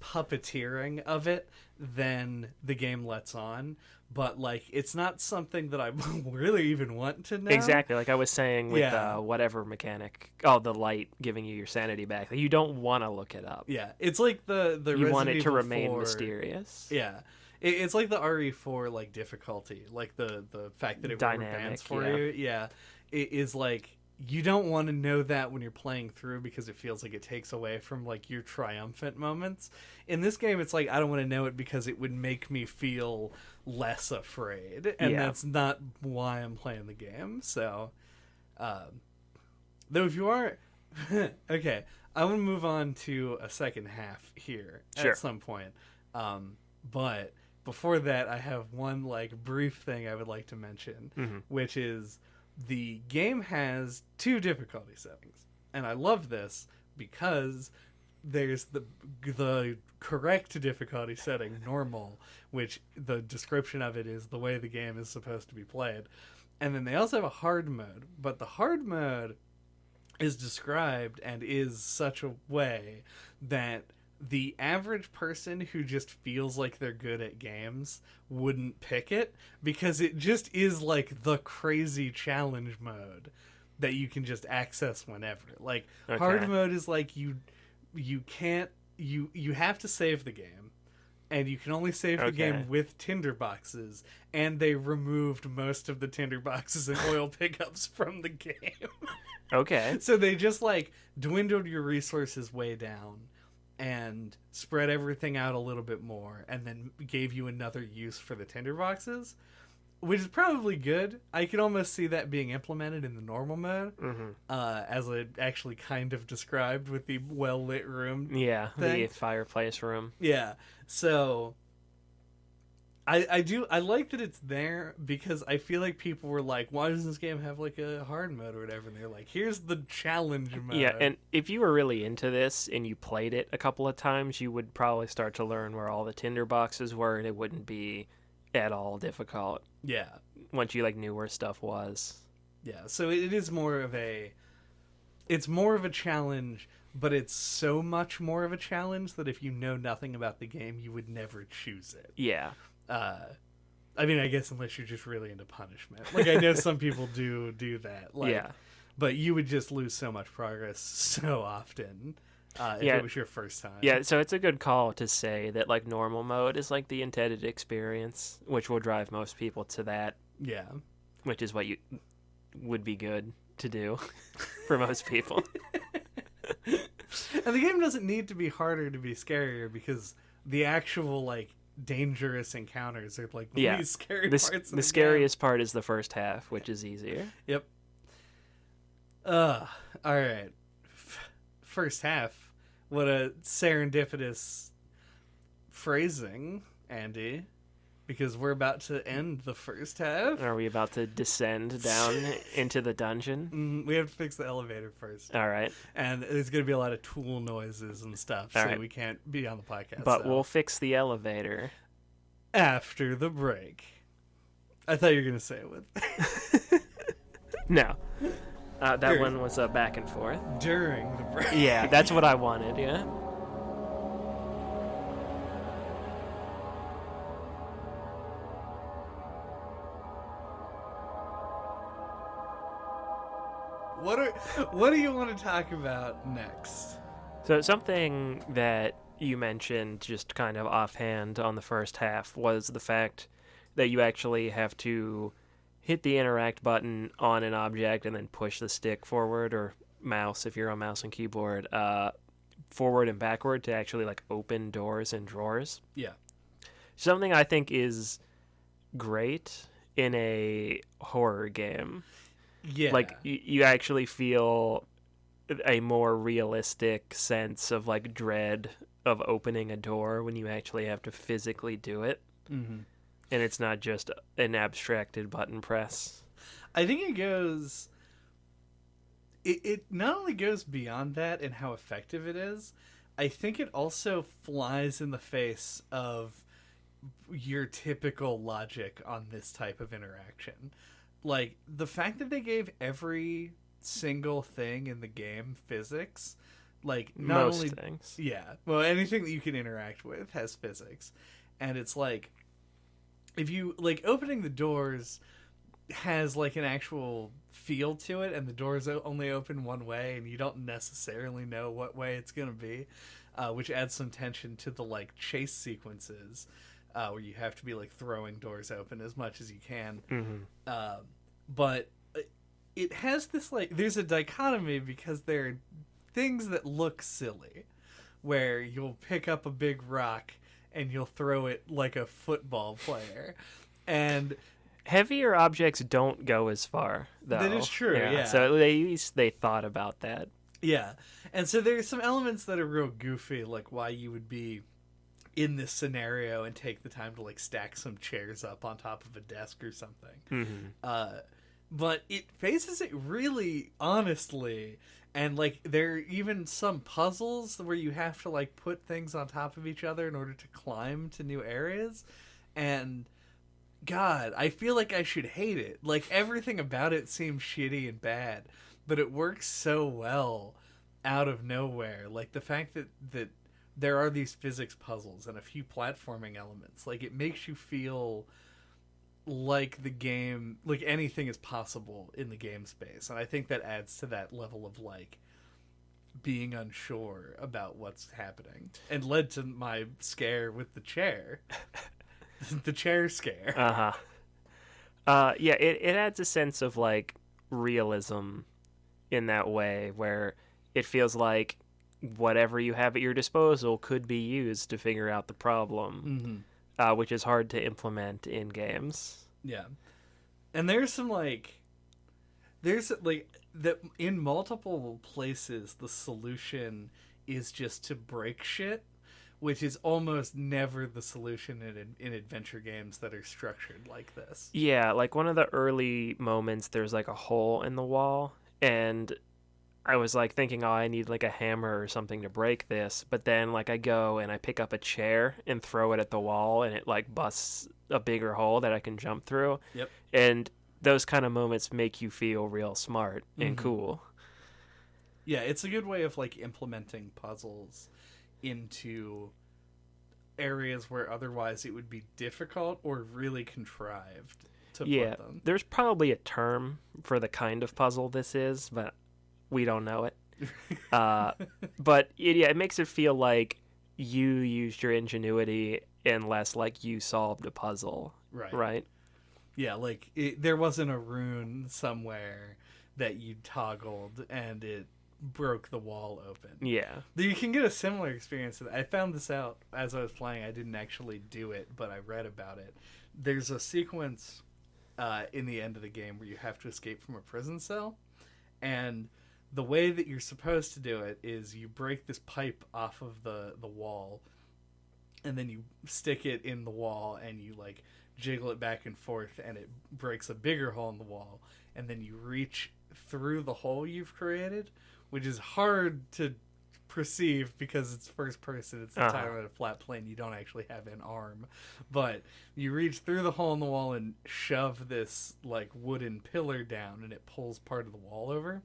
puppeteering of it than the game lets on, but like it's not something that I really even want to know. Exactly, like I was saying with whatever mechanic. Oh, the light giving you your sanity back. Like, you don't want to look it up. Yeah, it's like the you Resident want it to Evil remain 4, mysterious. Yeah, it's like the RE4 like difficulty, like the fact that it rubber bands for you. Yeah, it is like you don't want to know that when you're playing through because it feels like it takes away from like your triumphant moments. In this game, it's like I don't want to know it because it would make me feel less afraid, and that's not why I'm playing the game. So, though, if you are okay, I want to move on to a second half here at some point. But before that, I have one like brief thing I would like to mention, which is the game has 2 difficulty settings, and I love this because there's the correct difficulty setting, normal, which the description of it is the way the game is supposed to be played, and then they also have a hard mode, but the hard mode is described and is such a way that the average person who just feels like they're good at games wouldn't pick it, because it just is like the crazy challenge mode that you can just access whenever. Like, hard mode is like you can't, you have to save the game, and you can only save the game with tinderboxes, and they removed most of the tinderboxes and oil pickups from the game. Okay. So they just like dwindled your resources way down and spread everything out a little bit more, and then gave you another use for the tinderboxes, which is probably good. I can almost see that being implemented in the normal mode, as I actually kind of described with the well-lit room. Yeah, thing. the fireplace room. Yeah, so I like that it's there, because I feel like people were like, why does this game have like a hard mode or whatever? And they're like, here's the challenge mode. Yeah, and if you were really into this and you played it a couple of times, you would probably start to learn where all the tinderboxes were, and it wouldn't be at all difficult. Yeah. Once you like knew where stuff was. Yeah, so it is more of a... It's more of a challenge, but it's so much more of a challenge that if you know nothing about the game, you would never choose it. Yeah. I mean, I guess unless you're just really into punishment. Like, I know some people do that. Like, yeah. But you would just lose so much progress so often if it was your first time. Yeah, so it's a good call to say that, like, normal mode is, like, the intended experience, which will drive most people to that. Yeah. Which is what you would be good to do for most people. And the game doesn't need to be harder to be scarier, because the actual, like, dangerous encounters are like the least scary parts of the scariest part is the first half, which is easier. Yep. All right. First half. What a serendipitous phrasing, Andy, because we're about to end the first half. Are we about to descend down into the dungeon? We have to fix the elevator first. All right. And there's going to be a lot of tool noises and stuff, so we can't be on the podcast. But we'll fix the elevator after the break. I thought you were going to say it with. No. That one was back and forth. During the break. Yeah, that's what I wanted, yeah. What do you want to talk about next? So something that you mentioned just kind of offhand on the first half was the fact that you actually have to hit the interact button on an object and then push the stick forward, or mouse if you're on mouse and keyboard, forward and backward to actually like open doors and drawers. Yeah. Something I think is great in a horror game. Yeah. Like you actually feel a more realistic sense of like dread of opening a door when you actually have to physically do it. Mm-hmm. And it's not just an abstracted button press. I think it goes... It not only goes beyond that in how effective it is, I think it also flies in the face of your typical logic on this type of interaction. Like, the fact that they gave every single thing in the game physics, like, not most only... things. Yeah. Well, anything that you can interact with has physics. And it's like... If you, like, opening the doors has, like, an actual feel to it, and the doors only open one way, and you don't necessarily know what way it's going to be, which adds some tension to the, like, chase sequences, where you have to be, like, throwing doors open as much as you can. Mm-hmm. But it has this, like, there's a dichotomy, because there are things that look silly, where you'll pick up a big rock and you'll throw it like a football player. And heavier objects don't go as far, though. That is true, yeah. So at least they thought about that. Yeah. And so there's some elements that are real goofy, like why you would be in this scenario and take the time to, like, stack some chairs up on top of a desk or something. Mm-hmm. But it faces it really honestly. And, like, there are even some puzzles where you have to, like, put things on top of each other in order to climb to new areas. And, God, I feel like I should hate it. Like, everything about it seems shitty and bad. But it works so well out of nowhere. Like, the fact that there are these physics puzzles and a few platforming elements. Like, it makes you feel like the game, like anything is possible in the game space. And I think that adds to that level of, like, being unsure about what's happening, and led to my scare with the chair. The chair scare. Yeah, it adds a sense of, like, realism in that way, where it feels like whatever you have at your disposal could be used to figure out the problem, which is hard to implement in games. Yeah. And there's some, like, that in multiple places, the solution is just to break shit, which is almost never the solution in adventure games that are structured like this. Yeah, like one of the early moments, there's like a hole in the wall, and I was like thinking, oh, I need like a hammer or something to break this. But then like I go and I pick up a chair and throw it at the wall, and it like busts a bigger hole that I can jump through. Yep. And those kind of moments make you feel real smart and cool. Yeah, it's a good way of like implementing puzzles into areas where otherwise it would be difficult or really contrived to put them. There's probably a term for the kind of puzzle this is, but we don't know it. But it makes it feel like you used your ingenuity and less like you solved a puzzle. Right? Yeah, like there wasn't a rune somewhere that you toggled and it broke the wall open. Yeah. You can get a similar experience. I found this out as I was playing. I didn't actually do it, but I read about it. There's a sequence in the end of the game where you have to escape from a prison cell, and the way that you're supposed to do it is you break this pipe off of the wall, and then you stick it in the wall and you like jiggle it back and forth, and it breaks a bigger hole in the wall, and then you reach through the hole you've created, which is hard to perceive because it's first person. It's entirely on a flat plane. You don't actually have an arm, but you reach through the hole in the wall and shove this like wooden pillar down, and it pulls part of the wall over.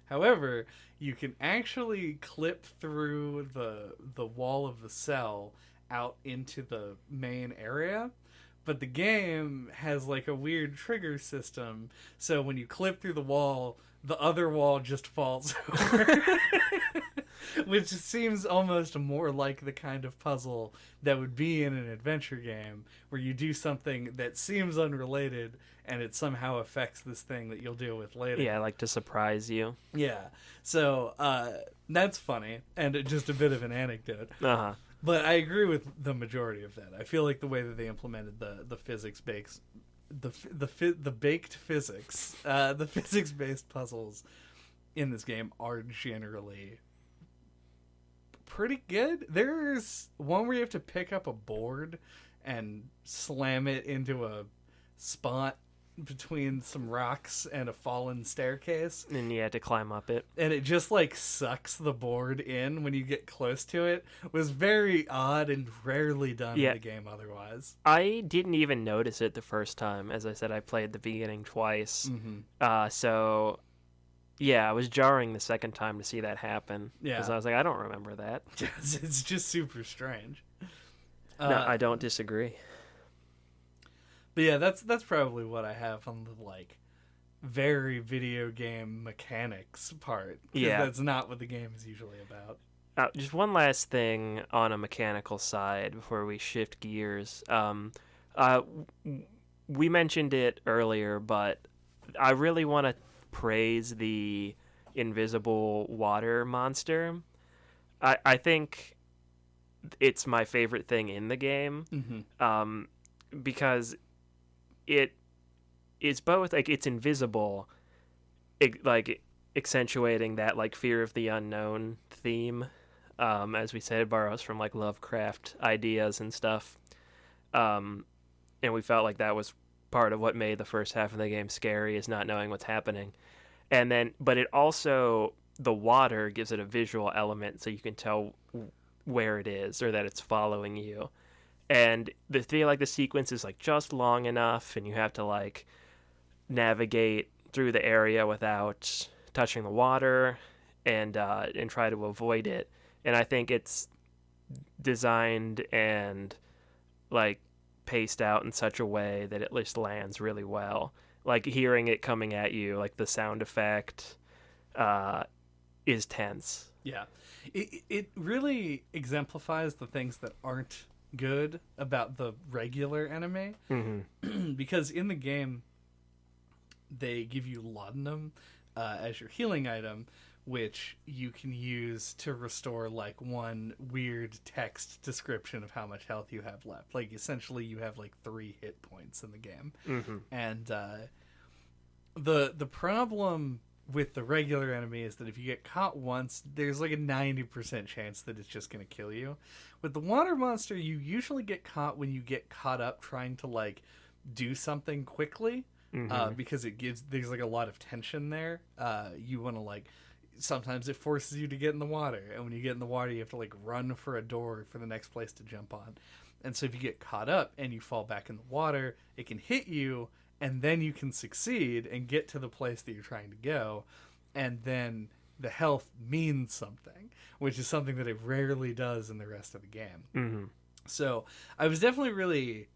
However, you can actually clip through the wall of the cell out into the main area. But the game has like a weird trigger system, so when you clip through the wall, the other wall just falls over. Which seems almost more like the kind of puzzle that would be in an adventure game, where you do something that seems unrelated and it somehow affects this thing that you'll deal with later. Yeah, like to surprise you. Yeah. So that's funny, and just a bit of an anecdote. But I agree with the majority of that. I feel like the way that they implemented the physics based the baked physics, the physics based puzzles in this game are generally pretty good. There's one where you have to pick up a board and slam it into a spot between some rocks and a fallen staircase, and you had to climb up it, and it just like sucks the board in when you get close to it. It was very odd and rarely done in the game otherwise. I didn't even notice it the first time. As I said, I played the beginning twice. So yeah, it was jarring the second time to see that happen, because I was like, I don't remember that. It's just super strange. No, I don't disagree. But yeah, that's probably what I have on the like very video game mechanics part. Yeah, that's not what the game is usually about. Just one last thing on a mechanical side before we shift gears. We mentioned it earlier, but I really want to praise the invisible water monster. I think it's my favorite thing in the game, because it is both like it's invisible, like accentuating that like fear of the unknown theme. As we said, it borrows from like Lovecraft ideas and stuff, and we felt like that was part of what made the first half of the game scary, is not knowing what's happening. And then, but it also, the water gives it a visual element, so you can tell where it is or that it's following you. And the feel like the sequence is like just long enough, and you have to like navigate through the area without touching the water, and try to avoid it. And I think it's designed and like paced out in such a way that it just lands really well. Like hearing it coming at you, like the sound effect is tense. Yeah. It really exemplifies the things that aren't good about the regular enemy. Mm-hmm. Because in the game, they give you laudanum as your healing item, which you can use to restore like one weird text description of how much health you have left. Like essentially you have like 3 hit points in the game. Mm-hmm. And the problem with the regular enemy is that if you get caught once, there's like a 90% chance that it's just going to kill you. With the water monster, you usually get caught when you get caught up trying to like do something quickly. Mm-hmm. Because there's like a lot of tension there. You want to like, sometimes it forces you to get in the water, and when you get in the water you have to like run for a door for the next place to jump on. And so if you get caught up and you fall back in the water, it can hit you, and then you can succeed and get to the place that you're trying to go, and then the health means something, which is something that it rarely does in the rest of the game. Mm-hmm. So I was definitely really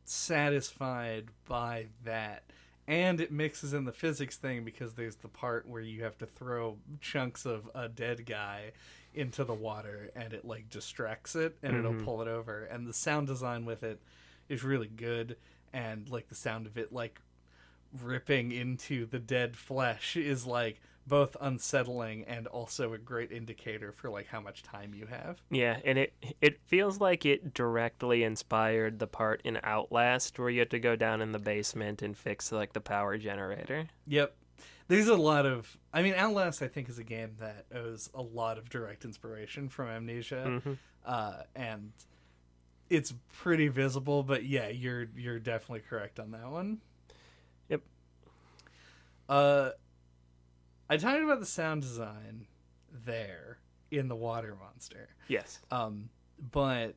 satisfied by that. And it mixes in the physics thing because there's the part where you have to throw chunks of a dead guy into the water and it like distracts it and Mm-hmm. it'll pull it over. And the sound design with it is really good, and like the sound of it like ripping into the dead flesh is like both unsettling and also a great indicator for like how much time you have. Yeah, and it feels like it directly inspired the part in Outlast where you have to go down in the basement and fix like the power generator. Yep. There's a lot of, I mean, Outlast I think is a game that owes a lot of direct inspiration from Amnesia. Mm-hmm. And it's pretty visible, but yeah, you're definitely correct on that one. Yep. I talked about the sound design there in the water monster. Yes. But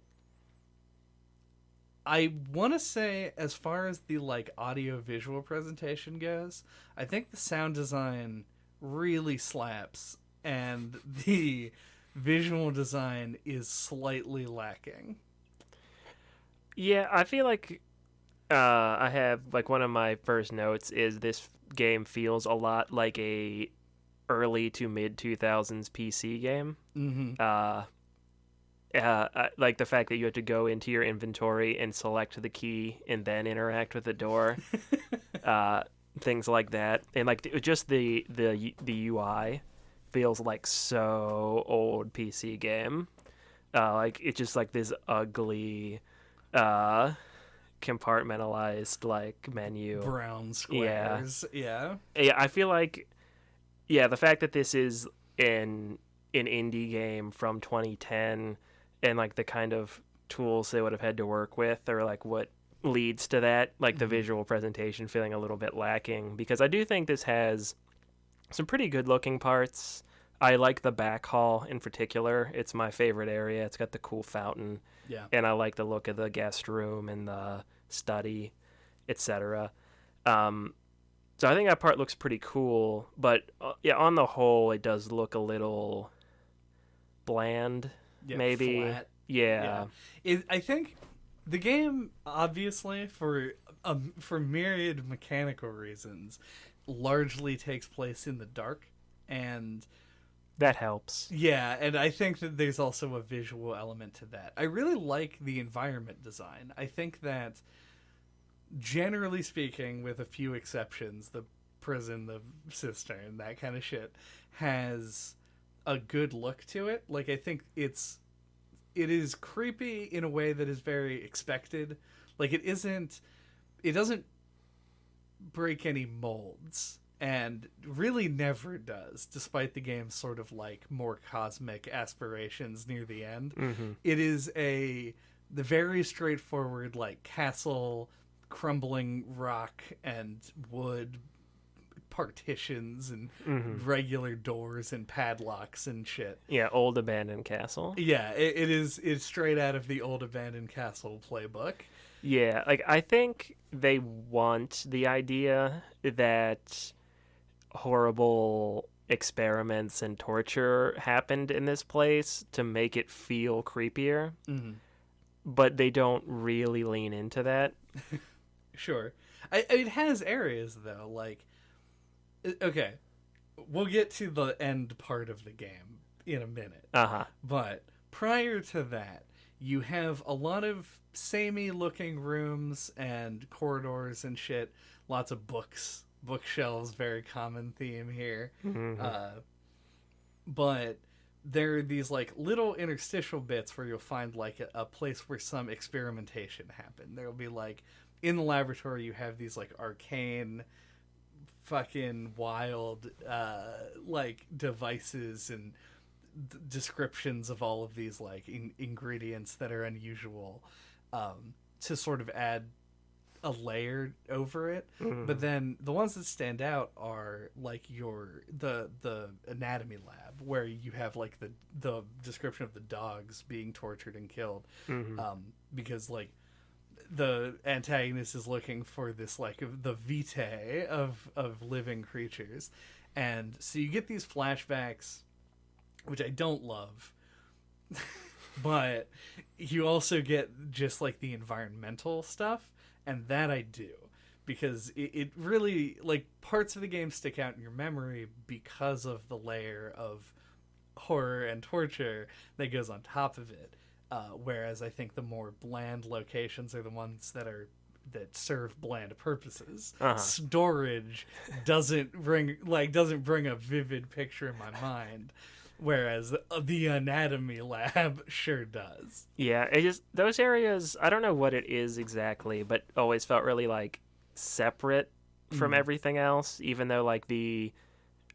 I want to say, as far as the like audio visual presentation goes, I think the sound design really slaps, and the visual design is slightly lacking. Yeah, I feel like I have like one of my first notes is this game feels a lot like a early to mid 2000s PC game. Mm-hmm. Like the fact that you have to go into your inventory and select the key and then interact with the door, things like that, and like just the UI feels like so old PC game. Like it's just like this ugly, compartmentalized like menu, Brown squares. Yeah. I feel like, yeah, the fact that this is an indie game from 2010 and like the kind of tools they would have had to work with, or like what leads to that, like the visual presentation feeling a little bit lacking, because I do think this has some pretty good looking parts. I like the back hall in particular. It's my favorite area. It's got the cool fountain. Yeah. And I like the look of the guest room and the study, etc. So I think that part looks pretty cool, but yeah, on the whole, it does look a little bland, maybe. Flat. Yeah. I think the game, obviously, for myriad mechanical reasons, largely takes place in the dark, and that helps. yeah, and I think that there's also a visual element to that. I really like the environment design. I think that, generally speaking, with a few exceptions, the prison, the cistern, that kind of shit, has a good look to it. Like, I think it is creepy in a way that is very expected. Like, it doesn't break any molds, and really never does, despite the game's sort of like more cosmic aspirations near the end. Mm-hmm. It is the very straightforward like castle, crumbling rock and wood partitions and regular doors and padlocks and shit. Yeah, old abandoned castle. Yeah, it's straight out of the old abandoned castle playbook. Yeah, like I think they want the idea that horrible experiments and torture happened in this place to make it feel creepier, but they don't really lean into that. Sure. It has areas, though, like... Okay, we'll get to the end part of the game in a minute. But prior to that, you have a lot of samey looking rooms and corridors and shit. Lots of books, bookshelves, very common theme here. But there are these like little interstitial bits where you'll find like a place where some experimentation happened. There'll be like in the laboratory you have these like arcane fucking wild like devices and descriptions of all of these like ingredients that are unusual to sort of add a layer over it. But then the ones that stand out are like the anatomy lab, where you have like the description of the dogs being tortured and killed because like the antagonist is looking for this like the vitae of living creatures, and so you get these flashbacks, which I don't love. But you also get just like the environmental stuff, and that I do, because it really, like, parts of the game stick out in your memory because of the layer of horror and torture that goes on top of it. Whereas I think the more bland locations are the ones that serve bland purposes. Storage doesn't bring a vivid picture in my mind, whereas the anatomy lab sure does. Yeah, it just, those areas, I don't know what it is exactly, but always felt really like separate from everything else, even though like the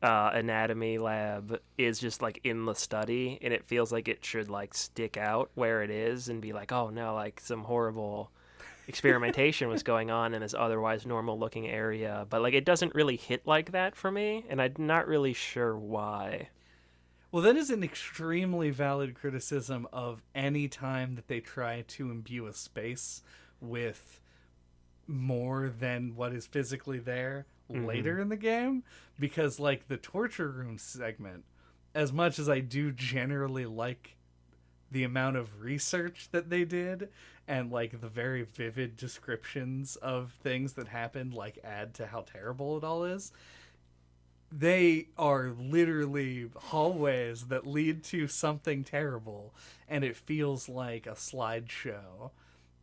anatomy lab is just like in the study, and it feels like it should like stick out where it is and be like, oh no, like some horrible experimentation was going on in this otherwise normal looking area, but like it doesn't really hit like that for me, and I'm not really sure why. Well, that is an extremely valid criticism of any time that they try to imbue a space with more than what is physically there later in the game, because like the torture room segment, as much as I do generally like the amount of research that they did and like the very vivid descriptions of things that happened like add to how terrible it all is, they are literally hallways that lead to something terrible, and it feels like a slideshow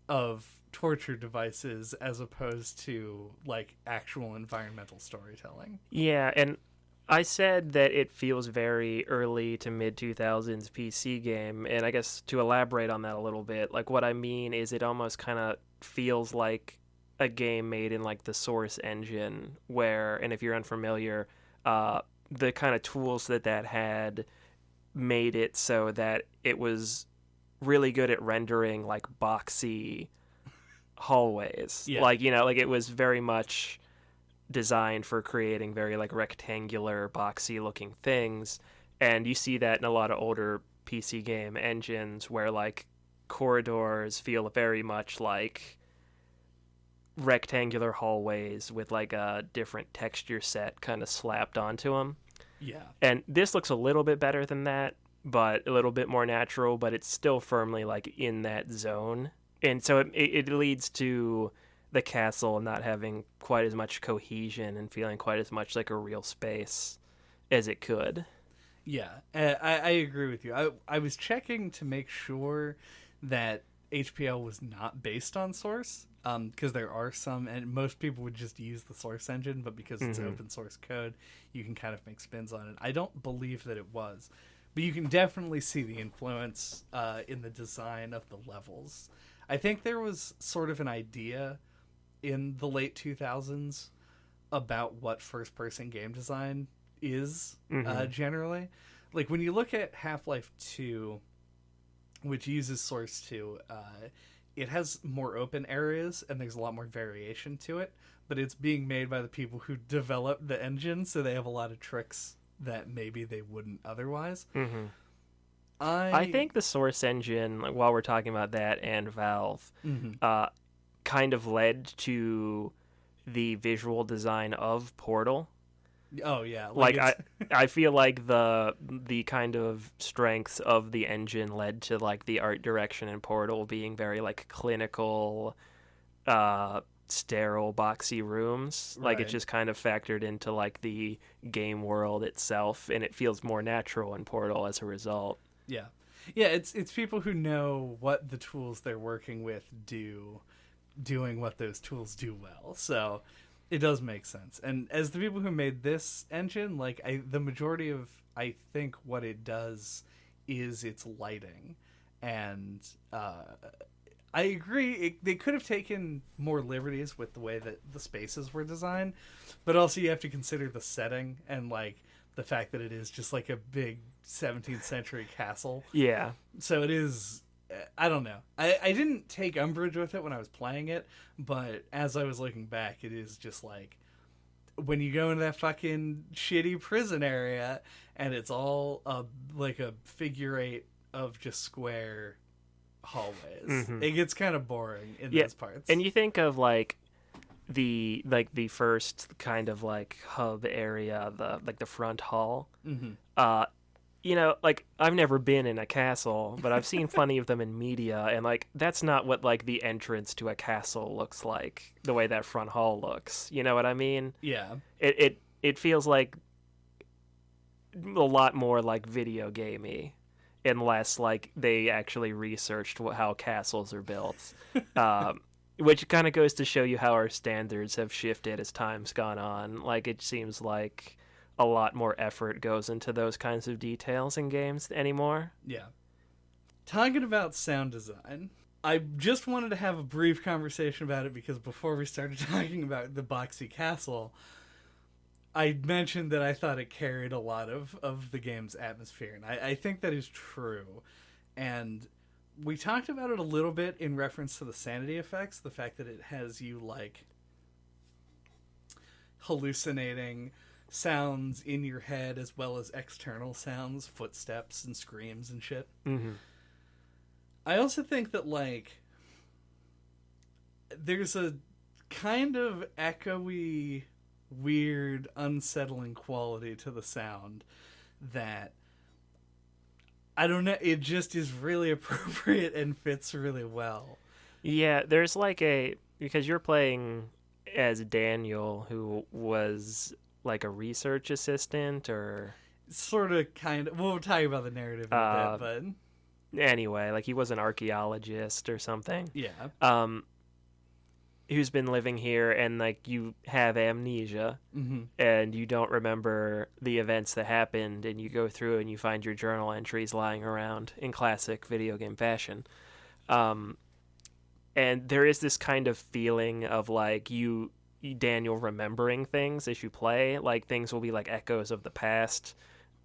of torture devices as opposed to like actual environmental storytelling. Yeah, and I said that it feels very early to mid 2000s PC game, and I guess to elaborate on that a little bit, like what I mean is it almost kind of feels like a game made in like the Source engine, where, and if you're unfamiliar, the kind of tools that had made it so that it was really good at rendering like boxy hallways. Yeah. Like, you know, like it was very much designed for creating very like rectangular, boxy looking things. And you see that in a lot of older PC game engines where like corridors feel very much like rectangular hallways with like a different texture set kind of slapped onto them. Yeah. And this looks a little bit better than that, but a little bit more natural, but it's still firmly like in that zone. And so it leads to the castle not having quite as much cohesion and feeling quite as much like a real space as it could. Yeah, I agree with you. I was checking to make sure that HPL was not based on Source, because there are some, and most people would just use the Source engine, but because it's open source code, you can kind of make spins on it. I don't believe that it was, but you can definitely see the influence in the design of the levels. I think there was sort of an idea in the late 2000s about what first-person game design is generally. Like when you look at Half-Life 2, which uses Source 2, it has more open areas and there's a lot more variation to it, but it's being made by the people who developed the engine, so they have a lot of tricks that maybe they wouldn't otherwise. I think the Source engine, like, while we're talking about that and Valve, kind of led to the visual design of Portal. Oh yeah, Like it's I feel like the kind of strengths of the engine led to like the art direction in Portal being very like clinical, sterile, boxy rooms. Like it's right. just kind of factored into like the game world itself, and it feels more natural in Portal as a result. Yeah. Yeah, it's people who know what the tools they're working with do, doing what those tools do well. So it does make sense. And as the people who made this engine, like the majority of I think what it does is its lighting. And I agree. They could have taken more liberties with the way that the spaces were designed, but also you have to consider the setting and like the fact that it is just like a big 17th century castle. Yeah. So it is. I don't know. I didn't take umbrage with it when I was playing it, but as I was looking back, it is just like when you go into that fucking shitty prison area and it's all like a figure eight of just square hallways. Mm-hmm. It gets kind of boring in those parts. And you think of like the first kind of like hub area, the front hall. Mm-hmm. You know, like I've never been in a castle, but I've seen plenty of them in media, and like that's not what like the entrance to a castle looks like. The way that front hall looks, you know what I mean? Yeah. It feels like a lot more like video gamey, and less like they actually researched how castles are built. Which kind of goes to show you how our standards have shifted as time's gone on. Like it seems like a lot more effort goes into those kinds of details in games anymore. Yeah. Talking about sound design, I just wanted to have a brief conversation about it because before we started talking about the boxy castle, I mentioned that I thought it carried a lot of the game's atmosphere, and I think that is true. And we talked about it a little bit in reference to the sanity effects, the fact that it has you, like, hallucinating sounds in your head as well as external sounds, footsteps and screams and shit. Mm-hmm. I also think that, like, there's a kind of echoey, weird, unsettling quality to the sound that, I don't know, it just is really appropriate and fits really well. Yeah, there's like because you're playing as Daniel, who was like a research assistant or Sort of, kind of, we'll talk about the narrative in a bit, but anyway, like he was an archaeologist or something. yeah. Who's been living here, and like you have amnesia, Mm-hmm. and you don't remember the events that happened, and you go through and you find your journal entries lying around in classic video game fashion. And there is this kind of feeling of like Daniel remembering things as you play. Like things will be like echoes of the past.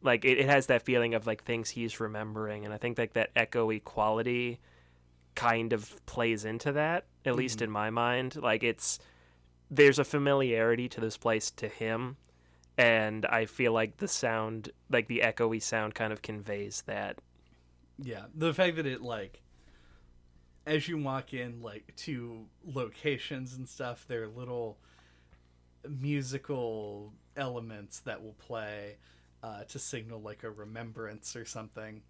Like it has that feeling of like things he's remembering, and I think like that echoey quality kind of plays into that, at least in my mind. Like there's a familiarity to this place to him, and I feel like the sound, like the echoey sound, kind of conveys that. Yeah, the fact that it, like, as you walk in, like, to locations and stuff, there are little musical elements that will play to signal, like, a remembrance or something.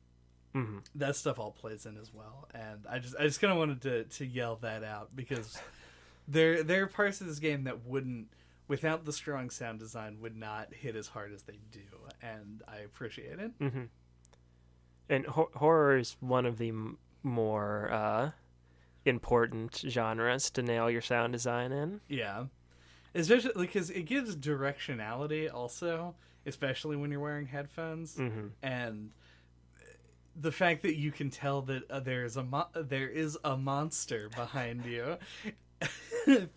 Mm-hmm. That stuff all plays in as well, and I just kind of wanted to yell that out because there are parts of this game that wouldn't, without the strong sound design, would not hit as hard as they do, and I appreciate it. Mm-hmm. And horror is one of the more important genres to nail your sound design in. Yeah, especially because it gives directionality also, especially when you're wearing headphones, and the fact that you can tell that there is a monster behind you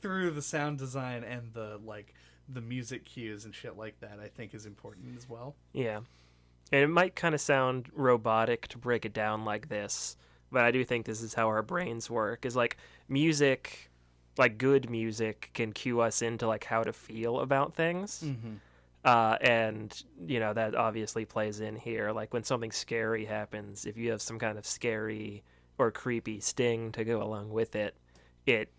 through the sound design and the music cues and shit like that, I think is important as well. Yeah. And it might kind of sound robotic to break it down like this, but I do think this is how our brains work. Is like music, like good music, can cue us into like how to feel about things. Mm-hmm. And, you know, that obviously plays in here. Like when something scary happens, if you have some kind of scary or creepy sting to go along with it, it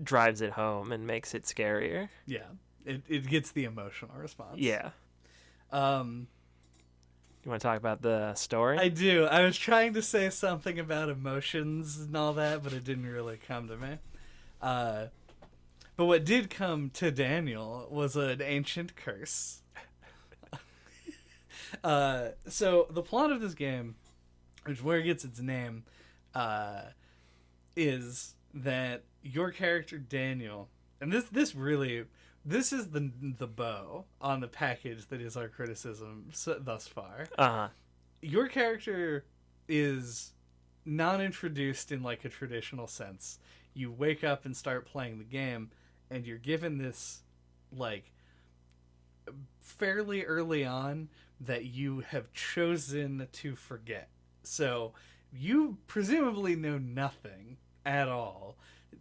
drives it home and makes it scarier. Yeah. It gets the emotional response. Yeah. Um, You want to talk about the story? I do. I was trying to say something about emotions and all that, but it didn't really come to me. But what did come to Daniel was an ancient curse. So the plot of this game, which is where it gets its name, is that your character Daniel, and this is the bow on the package that is our criticism thus far. Uh-huh. Your character is not introduced in like a traditional sense. You wake up and start playing the game, and you're given this like fairly early on that you have chosen to forget. So you presumably know nothing at all.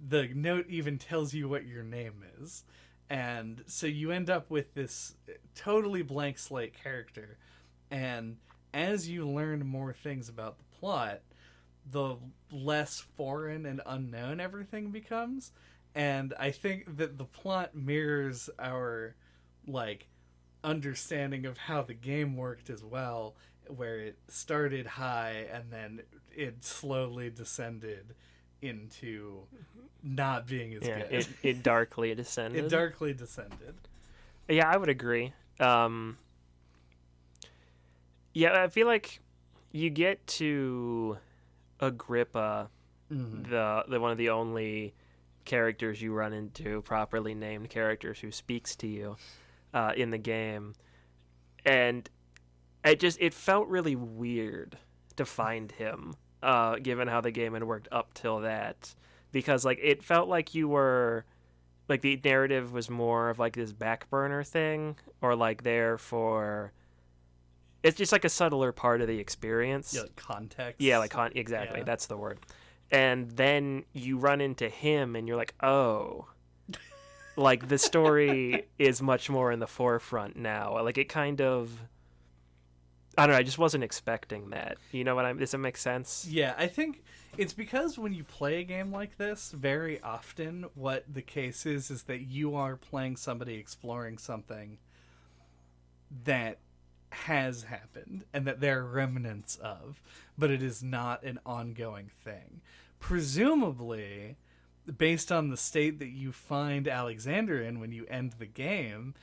The note even tells you what your name is. And so you end up with this totally blank slate character. And as you learn more things about the plot, the less foreign and unknown everything becomes. And I think that the plot mirrors our like understanding of how the game worked as well, where it started high and then it slowly descended into not being as good. It darkly descended. It darkly descended. Yeah, I would agree. Yeah, I feel like you get to Agrippa, the one of the only characters you run into, properly named characters who speaks to you in the game, and it felt really weird to find him, given how the game had worked up till that, because like it felt like you were like the narrative was more of like this back burner thing, or like there for it's just like a subtler part of the experience. Yeah, like context. Yeah, like exactly. Yeah. That's the word. And then you run into him and you're like, oh, like the story is much more in the forefront now. Like it kind of, I don't know, I just wasn't expecting that. You know what does it make sense? Yeah, I think it's because when you play a game like this, very often what the case is that you are playing somebody exploring something that has happened and that there are remnants of, but it is not an ongoing thing. Presumably, based on the state that you find Alexander in when you end the game,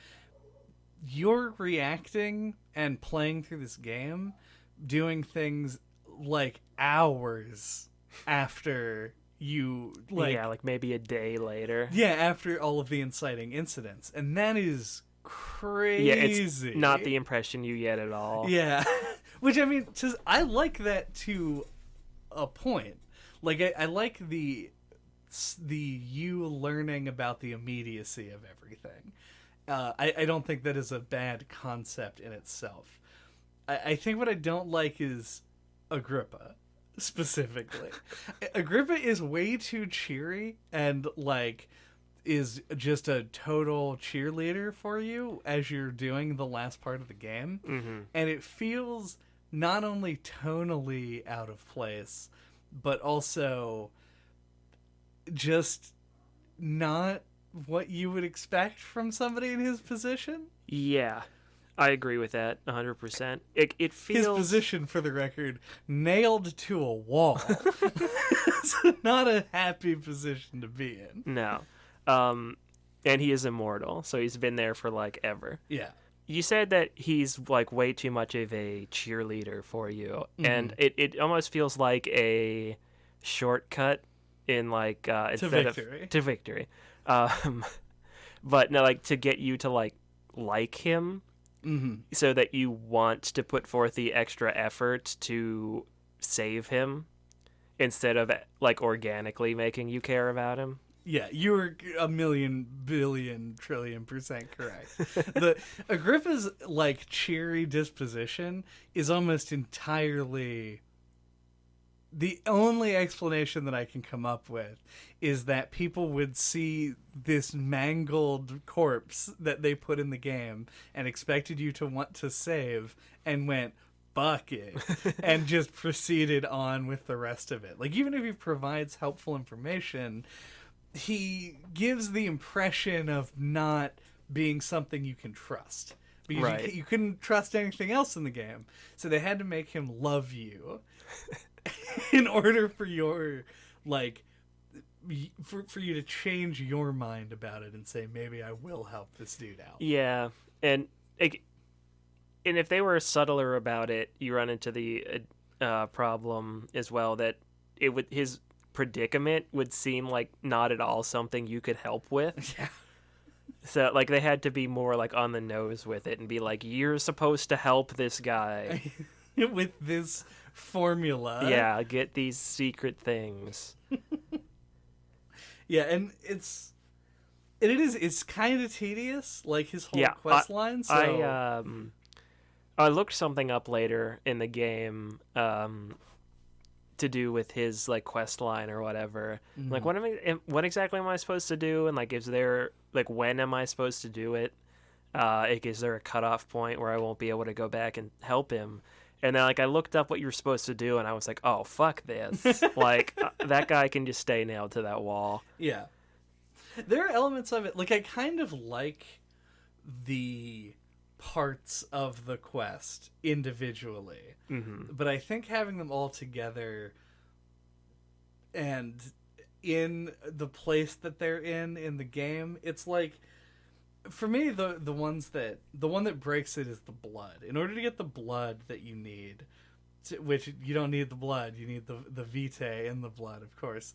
you're reacting and playing through this game, doing things like hours after you like maybe a day later. Yeah, after all of the inciting incidents. And that is crazy. Yeah, it's not the impression you get at all. Yeah. Which, I mean, I like that to a point. Like, I like the you learning about the immediacy of everything. I don't think that is a bad concept in itself. I think what I don't like is Agrippa, specifically. Agrippa is way too cheery and, like, is just a total cheerleader for you as you're doing the last part of the game. Mm-hmm. And it feels not only tonally out of place, but also just not what you would expect from somebody in his position. Yeah, I agree with that 100%. It feels... His position, for the record, nailed to a wall. It's not a happy position to be in. No. And he is immortal, so he's been there for, like, ever. Yeah. You said that he's, like, way too much of a cheerleader for you, and it almost feels like a shortcut in, like, instead to victory. But, no, like, to get you to, like him, so that you want to put forth the extra effort to save him, instead of, like, organically making you care about him. Yeah, you were a million, billion, trillion % correct. The Agrippa's like cheery disposition is almost entirely the only explanation that I can come up with is that people would see this mangled corpse that they put in the game and expected you to want to save and went, fuck it, and just proceeded on with the rest of it. Like, even if he provides helpful information, he gives the impression of not being something you can trust. Because Right. you couldn't trust anything else in the game. So they had to make him love you in order for your, like, for you to change your mind about it and say, maybe I will help this dude out. Yeah, and and if they were subtler about it, you run into the problem as well that his predicament would seem like not at all something you could help with. Yeah. So like they had to be more like on the nose with it and be like, you're supposed to help this guy. With this formula. Yeah, get these secret things. Yeah, and it's kind of tedious, like his whole quest line. So I looked something up later in the game to do with his like quest line or whatever. Mm-hmm. Like what exactly am I supposed to do, and like is there like when am I supposed to do it? Like, is there a cutoff point where I won't be able to go back and help him? And then like I looked up what you're supposed to do, and I was like, oh fuck this! Like that guy can just stay nailed to that wall. Yeah, there are elements of it. Like I kind of like the parts of the quest individually, but I think having them all together and in the place that they're in the game, it's like, for me, the one that breaks it is the blood. In order to get the blood that you need, which you don't need the blood, you need the vitae in the blood, of course.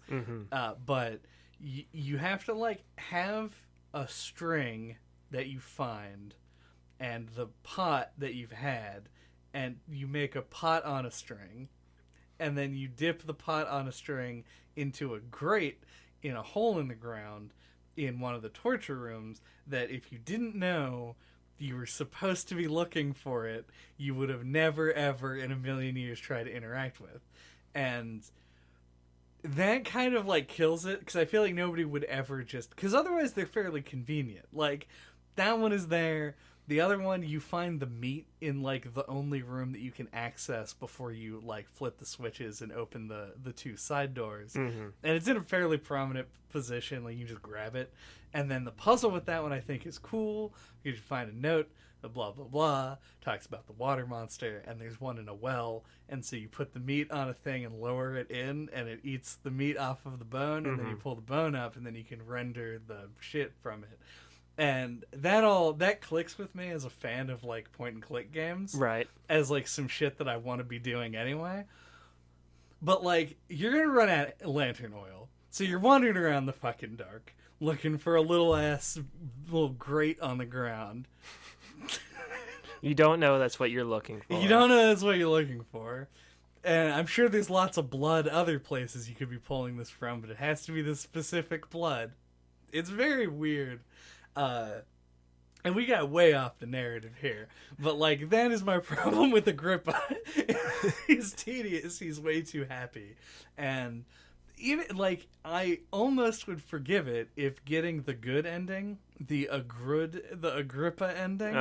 But you have to like have a string that you find and the pot that you've had, and you make a pot on a string, and then you dip the pot on a string into a grate in a hole in the ground in one of the torture rooms that if you didn't know you were supposed to be looking for it, you would have never ever in a million years tried to interact with. And that kind of like kills it, because I feel like nobody would ever just, because otherwise they're fairly convenient. Like that one is there. The other one, you find the meat in like the only room that you can access before you like flip the switches and open the two side doors. And it's in a fairly prominent position, like you just grab it. And then the puzzle with that one I think is cool. You find a note, blah blah blah, talks about the water monster, and there's one in a well, and so you put the meat on a thing and lower it in, and it eats the meat off of the bone, and then you pull the bone up, and then you can render the shit from it. And that clicks with me as a fan of like point and click games, Right. as like some shit that I want to be doing anyway. But like you're gonna run out of lantern oil, so you're wandering around the fucking dark looking for a little grate on the ground. You don't know that's what you're looking for. You don't know that's what you're looking for. And I'm sure there's lots of blood other places you could be pulling this from, but it has to be this specific blood. It's very weird. And we got way off the narrative here, but like that is my problem with Agrippa. He's tedious. He's way too happy, and even like I almost would forgive it if getting the good ending, the Agrippa ending,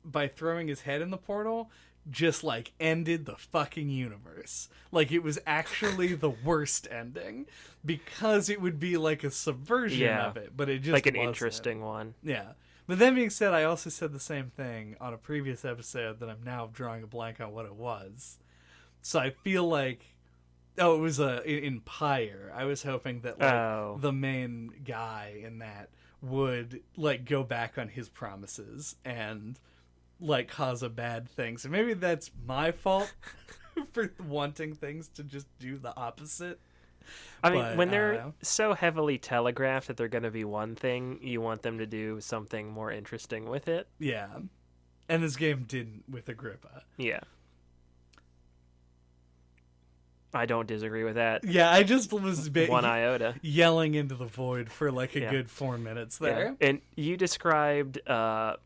by throwing his head in the portal, just like ended the fucking universe. Like it was actually the worst ending, because it would be like a subversion of it, but it just like an wasn't. interesting one. Yeah. But that being said, I also said the same thing on a previous episode that I'm now drawing a blank on what it was. So I feel like, it was in Pyre. I was hoping that like the main guy in that would like go back on his promises and like cause a bad thing. So maybe that's my fault for wanting things to just do the opposite. I mean, when they're so heavily telegraphed that they're going to be one thing, you want them to do something more interesting with it. Yeah. And this game didn't with Agrippa. Yeah. I don't disagree with that. Yeah, I just was one iota yelling into the void for like a good 4 minutes there. Yeah. And you described the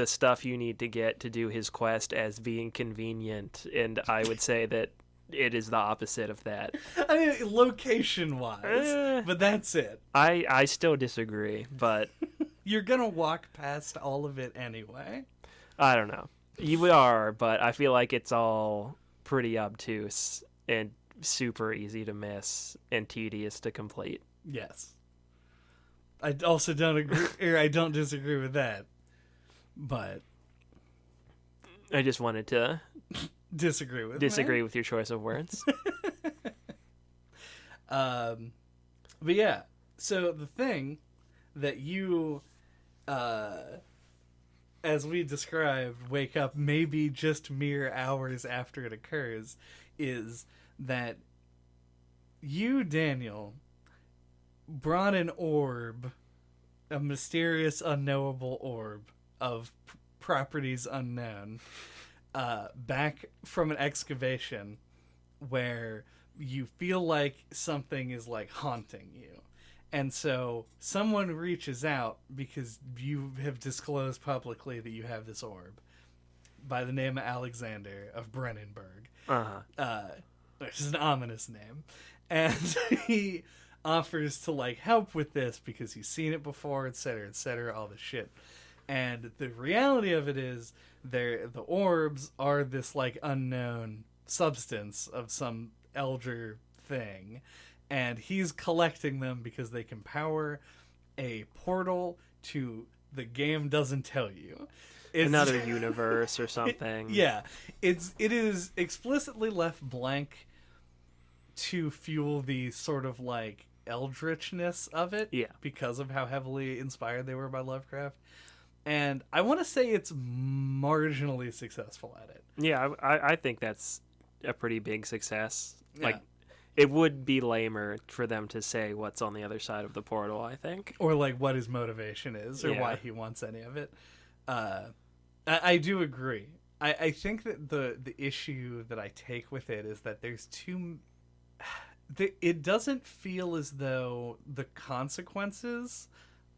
stuff you need to get to do his quest as being convenient, and I would say that it is the opposite of that. I mean, location-wise, but that's it. I still disagree, but you're gonna walk past all of it anyway. I don't know. You are, but I feel like it's all pretty obtuse and super easy to miss and tedious to complete. Yes. I also don't agree, or I don't disagree with that, but I just wanted to disagree with your choice of words. But yeah, so the thing that you, as we described, wake up maybe just mere hours after it occurs, is that you, Daniel, brought an orb, a mysterious, unknowable orb of properties unknown, back from an excavation where you feel like something is like haunting you. And so someone reaches out because you have disclosed publicly that you have this orb by the name of Alexander of Brennenburg, which is an ominous name. And he offers to like help with this because he's seen it before, etc., all this shit. And the reality of it is the orbs are this like unknown substance of some elder thing, and he's collecting them because they can power a portal to the game doesn't tell you. It's another universe or something. Yeah, it is explicitly left blank to fuel the sort of like eldritchness of it, yeah, because of how heavily inspired they were by Lovecraft. And I want to say it's marginally successful at it. Yeah, I think that's a pretty big success. Yeah. Like, it would be lamer for them to say what's on the other side of the portal, I think. Or like what his motivation is, or why he wants any of it. I do agree. I think that the issue that I take with it is that there's too... It doesn't feel as though the consequences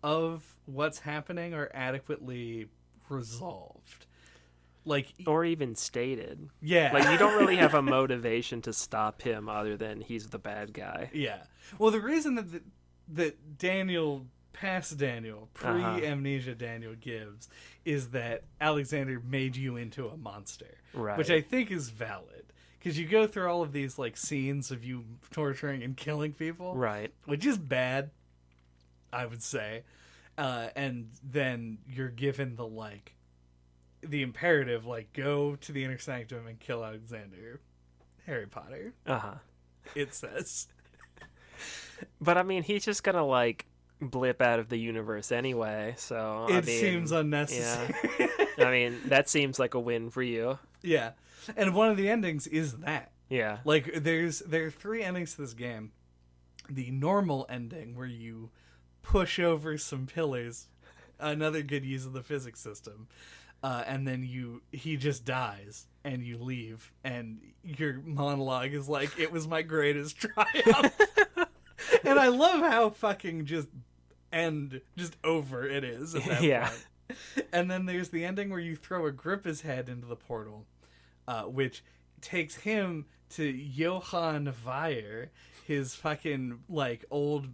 of what's happening are adequately resolved. Like, or even stated. Yeah. Like, you don't really have a motivation to stop him other than he's the bad guy. Yeah. Well, the reason that Daniel, past Daniel, pre-Amnesia Daniel gives is that Alexander made you into a monster. Right. Which I think is valid. Because you go through all of these, like, scenes of you torturing and killing people. Right. Which is bad, I would say. And then you're given the imperative, like, go to the inner sanctum and kill Alexander. Harry Potter. It says. But I mean, he's just gonna like blip out of the universe anyway, so it seems unnecessary. Yeah. I mean, that seems like a win for you. Yeah. And one of the endings is that. Yeah. Like, there are 3 endings to this game. The normal ending, where you push over some pillars, another good use of the physics system. And then he just dies and you leave, and your monologue is like, it was my greatest triumph. And I love how fucking just over it is at that point. And then there's the ending where you throw Agrippa's head into the portal, which takes him to Johann Weyer, his fucking like old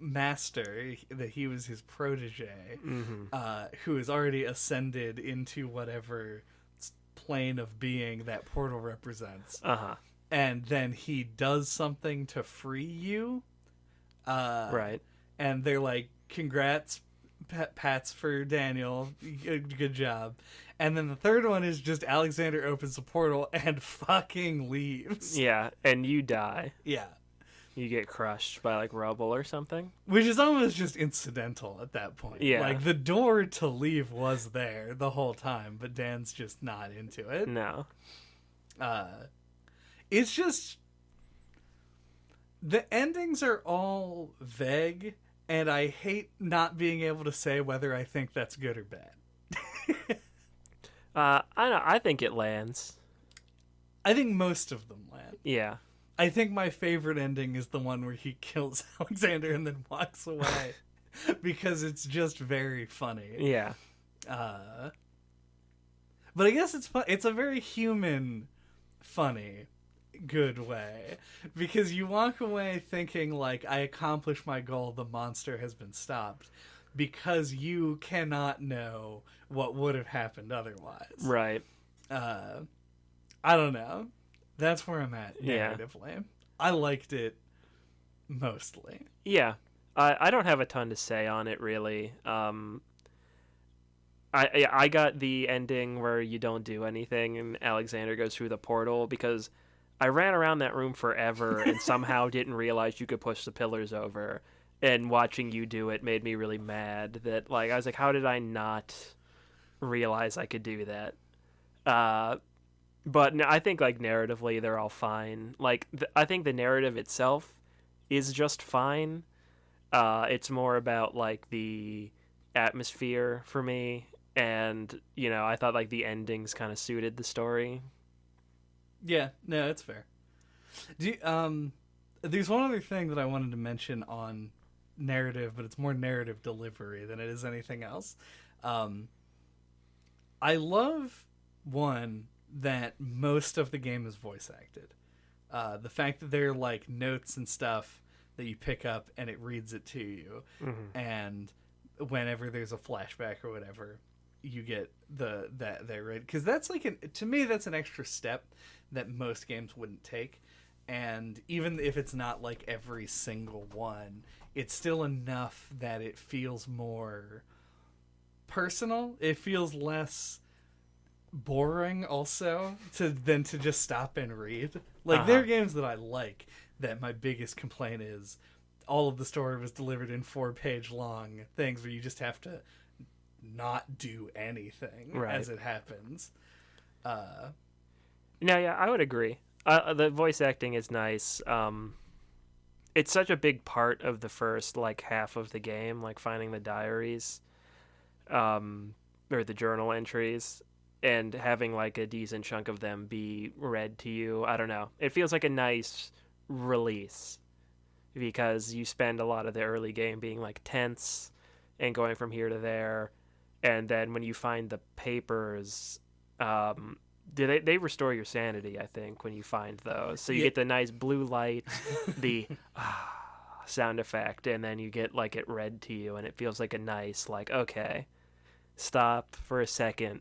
master, that he was his protege, who has already ascended into whatever plane of being that portal represents. And then he does something to free you. Right. And they're like, congrats, pats for Daniel, good job. And then the third one is just Alexander opens the portal and fucking leaves. Yeah, and you die. Yeah. You get crushed by like rubble or something. Which is almost just incidental at that point. Yeah. Like, the door to leave was there the whole time, but Dan's just not into it. No. It's just... The endings are all vague, and I hate not being able to say whether I think that's good or bad. I don't know. I think it lands. I think most of them land. Yeah. I think my favorite ending is the one where he kills Alexander and then walks away. Because it's just very funny. Yeah. But I guess it's fun. It's a very human, funny, good way. Because you walk away thinking, like, I accomplished my goal, the monster has been stopped. Because you cannot know what would have happened otherwise. Right. I don't know. That's where I'm at narratively. I liked it mostly. Yeah. I don't have a ton to say on it really. I got the ending where you don't do anything and Alexander goes through the portal because I ran around that room forever and somehow didn't realize you could push the pillars over. And watching you do it made me really mad that like I was like, how did I not realize I could do that? But I think like narratively they're all fine. Like I think the narrative itself is just fine. It's more about like the atmosphere for me, and I thought like the endings kind of suited the story. Yeah, no, it's fair. There's one other thing that I wanted to mention on narrative, but it's more narrative delivery than it is anything else. I love one that most of the game is voice acted. The fact that there are like notes and stuff that you pick up and it reads it to you, and whenever there's a flashback or whatever, you get that there, right? Because that's like to me that's an extra step that most games wouldn't take. And even if it's not like every single one, it's still enough that it feels more personal. It feels less boring also than to just stop and read. Like there are games that I like that my biggest complaint is all of the story was delivered in 4-page long things where you just have to not do anything as it happens. Yeah, I would agree. The voice acting is nice. It's such a big part of the first like half of the game, like finding the diaries, or the journal entries, and having like a decent chunk of them be read to you. I don't know. It feels like a nice release because you spend a lot of the early game being like tense and going from here to there, and then when you find the papers, they restore your sanity, I think, when you find those. So you get the nice blue light, the sound effect, and then you get like it read to you, and it feels like a nice like, okay, stop for a second.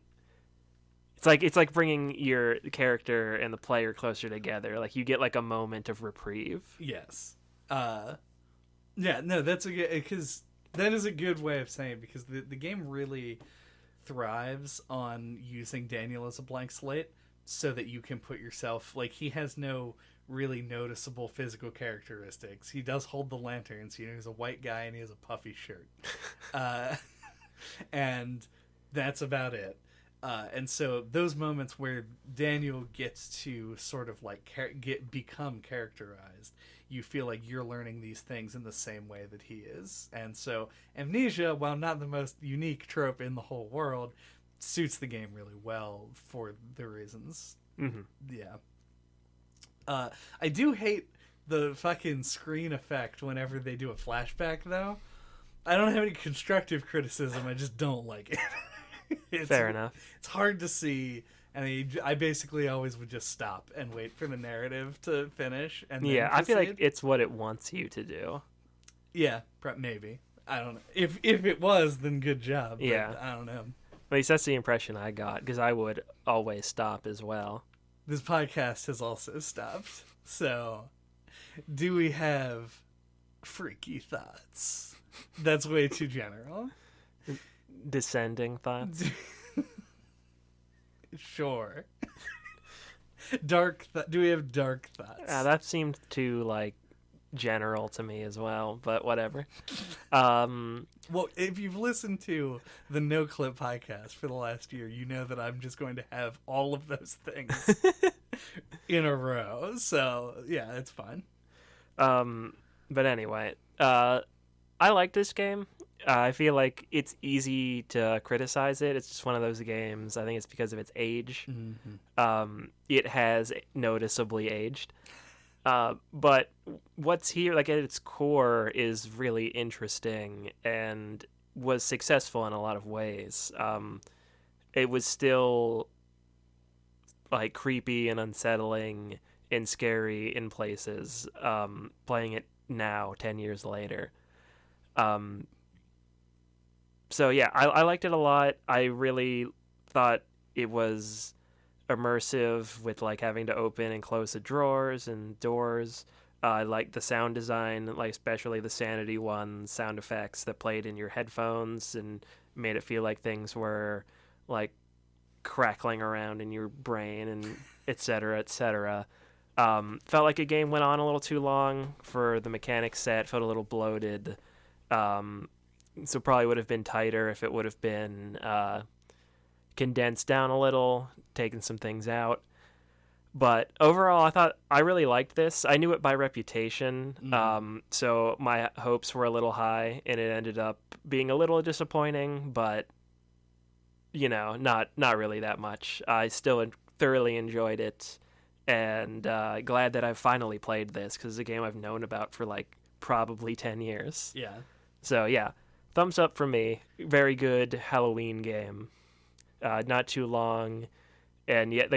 It's like bringing your character and the player closer together. Like you get like a moment of reprieve. Yes. Yeah, no, that's a good, because that is a good way of saying it, because the game really thrives on using Daniel as a blank slate so that you can put yourself, like, he has no really noticeable physical characteristics. He does hold the lanterns, he's a white guy and he has a puffy shirt. And that's about it. And so those moments where Daniel gets to sort of like become characterized, you feel like you're learning these things in the same way that he is. And so Amnesia, while not the most unique trope in the whole world, suits the game really well for the reasons. Yeah. I do hate the fucking screen effect whenever they do a flashback, though. I don't have any constructive criticism, I just don't like it. Fair enough. It's hard to see, and I basically always would just stop and wait for the narrative to finish. And then I feel like it's what it wants you to do. Yeah, maybe. I don't know. If it was, then good job. But yeah. I don't know. At least that's the impression I got, because I would always stop as well. This podcast has also stopped. So, do we have freaky thoughts? That's way too general. Descending thoughts? Sure. Do we have dark thoughts? That seemed too, like, general to me as well, but whatever. Well, if you've listened to the No Clip podcast for the last year, you know that I'm just going to have all of those things in a row. So, yeah, it's fine. But anyway, I like this game. I feel like it's easy to criticize it. It's just one of those games. I think it's because of its age. It has noticeably aged. But what's here, like at its core, is really interesting and was successful in a lot of ways. It was still like creepy and unsettling and scary in places. Playing it now, 10 years later. So yeah, I liked it a lot. I really thought it was immersive with like having to open and close the drawers and doors. I liked the sound design, like especially the Sanity one, sound effects that played in your headphones and made it feel like things were like crackling around in your brain and et cetera, et cetera. Felt like a game went on a little too long for the mechanics set, felt a little bloated. So probably would have been tighter if it would have been condensed down a little, taken some things out. But overall, I really liked this. I knew it by reputation, so my hopes were a little high, and it ended up being a little disappointing, but, not really that much. I still thoroughly enjoyed it, and glad that I've finally played this, because it's a game I've known about for, probably 10 years. Yeah. So, yeah, thumbs up for me. Very good Halloween game. Not too long, and yet,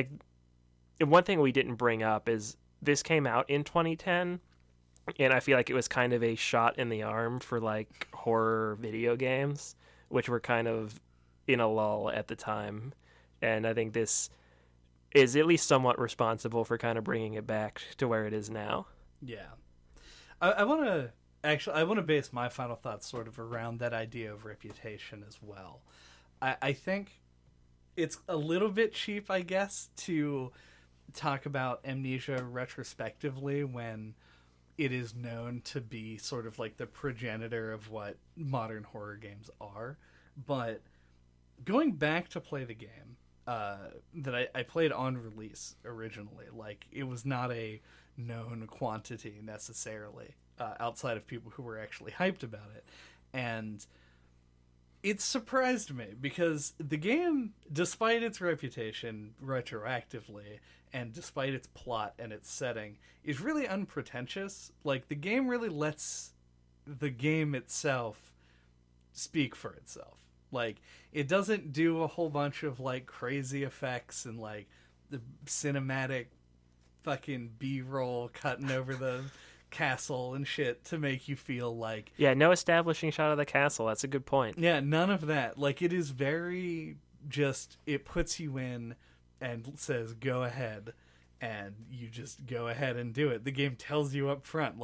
one thing we didn't bring up is this came out in 2010, and I feel like it was kind of a shot in the arm for horror video games, which were kind of in a lull at the time. And I think this is at least somewhat responsible for kind of bringing it back to where it is now. Yeah. I want to base my final thoughts sort of around that idea of reputation as well. I think it's a little bit cheap, I guess, to talk about Amnesia retrospectively when it is known to be sort of the progenitor of what modern horror games are. But going back to play the game that I played on release originally, it was not a known quantity necessarily outside of people who were actually hyped about it. And it surprised me because the game, despite its reputation retroactively, and despite its plot and its setting, is really unpretentious. The game really lets the game itself speak for itself. It doesn't do a whole bunch of crazy effects and the cinematic fucking B-roll cutting over the castle and shit to make you feel no establishing shot of the castle. That's a good point. Yeah, none of that. It is very just, it puts you in and says go ahead, and you just go ahead and do it. The game tells you up front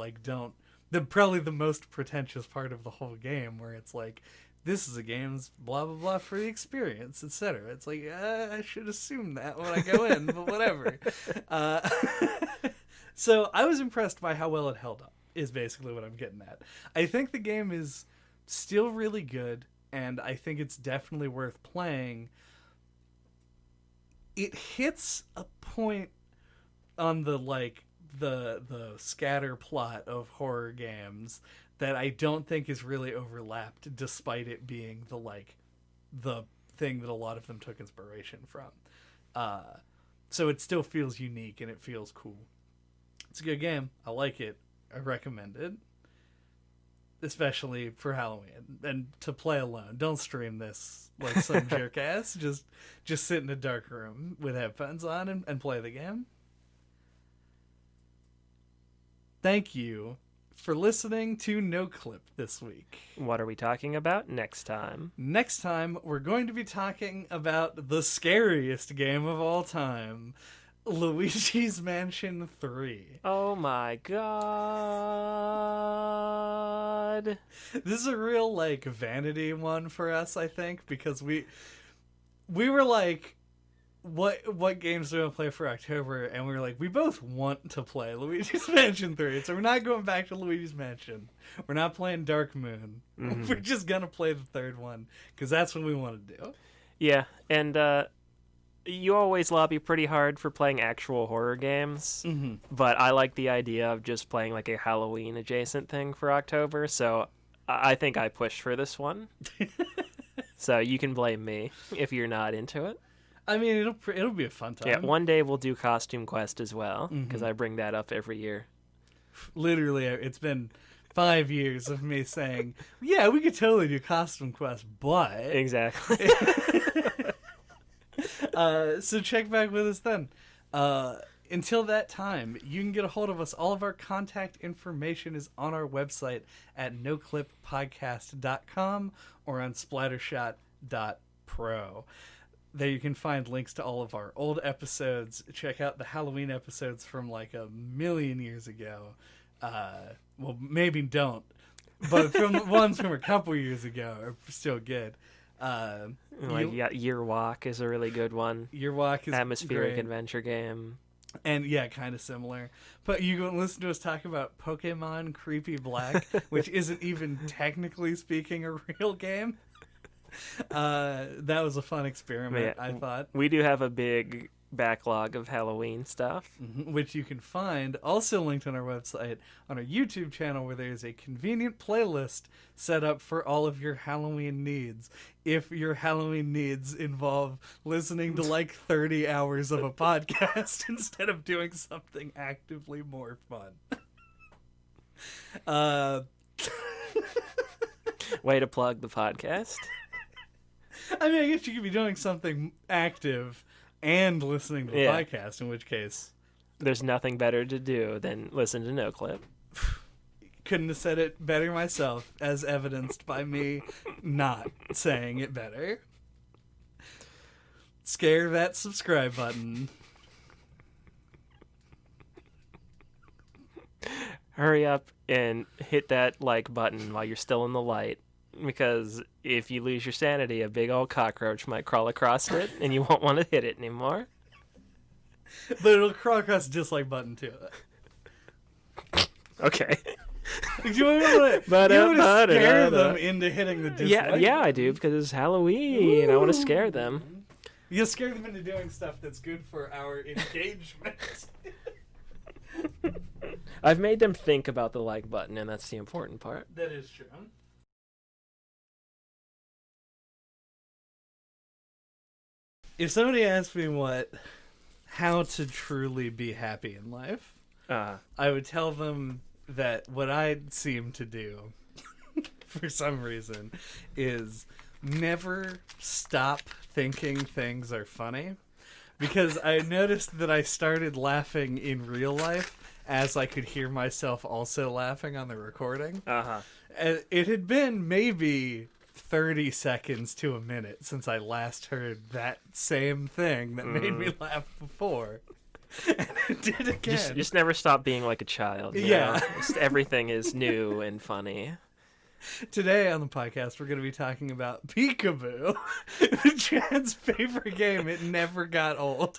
probably the most pretentious part of the whole game, where it's this is a game's blah blah blah for the experience, etc. It's I should assume that when I go in, but whatever. So I was impressed by how well it held up, is basically what I'm getting at. I think the game is still really good, and I think it's definitely worth playing. It hits a point on the the scatter plot of horror games that I don't think is really overlapped, despite it being the thing that a lot of them took inspiration from. So it still feels unique and it feels cool. It's a good game. I like it. I recommend it. Especially for Halloween. And to play alone. Don't stream this like some jerk ass. Just sit in a dark room with headphones on and play the game. Thank you for listening to No Clip this week. What are we talking about next time? Next time, we're going to be talking about the scariest game of all time, Luigi's Mansion 3. Oh my god. This is a real, vanity one for us, I think, because we were like, what games do we want to play for October? And we were like, we both want to play Luigi's Mansion 3, so we're not going back to Luigi's Mansion. We're not playing Dark Moon. Mm-hmm. We're just going to play the third one, because that's what we want to do. Yeah, and you always lobby pretty hard for playing actual horror games, mm-hmm. but I like the idea of just playing a Halloween-adjacent thing for October, so I think I pushed for this one. So you can blame me if you're not into it. I mean, it'll be a fun time. Yeah, one day we'll do Costume Quest as well, because I bring that up every year. Literally, it's been 5 years of me saying, yeah, we could totally do Costume Quest, but... Exactly. So check back with us then. Until that time, you can get a hold of us. All of our contact information is on our website at noclippodcast.com or on splattershot.pro. There you can find links to all of our old episodes. Check out the Halloween episodes from a million years ago. Well, maybe don't. But from the ones from a couple years ago are still good. Year Walk is a really good one. Year Walk is atmospheric great. adventure game. And yeah, kind of similar. But you can listen to us talk about Pokemon Creepy Black, which isn't even technically speaking a real game. That was a fun experiment, I thought. We do have a big backlog of Halloween stuff, which you can find also linked on our website, on our YouTube channel, where there's a convenient playlist set up for all of your Halloween needs. If your Halloween needs involve listening to like 30 hours of a podcast instead of doing something actively more fun. Way to plug the podcast. I mean, I guess you could be doing something active and listening to the podcast, in which case... There's nothing better to do than listen to No Clip. Couldn't have said it better myself, as evidenced by me not saying it better. Scare that subscribe button. Hurry up and hit that like button while you're still in the light. Because if you lose your sanity, a big old cockroach might crawl across it, and you won't want to hit it anymore. But it'll crawl across the dislike button, too. Okay. Do you want to scare them into hitting the dislike? Yeah, I do, because it's Halloween. I want to scare them. You'll scare them into doing stuff that's good for our engagement. I've made them think about the like button, and that's the important part. That is true. If somebody asked me how to truly be happy in life, I would tell them that what I seem to do, for some reason, is never stop thinking things are funny. Because I noticed that I started laughing in real life as I could hear myself also laughing on the recording. It had been maybe 30 seconds to a minute since I last heard that same thing that made me laugh before. And it did again. Just never stop being like a child. Yeah. Just everything is new and funny. Today on the podcast, we're going to be talking about Peekaboo, Chad's favorite game. It never got old.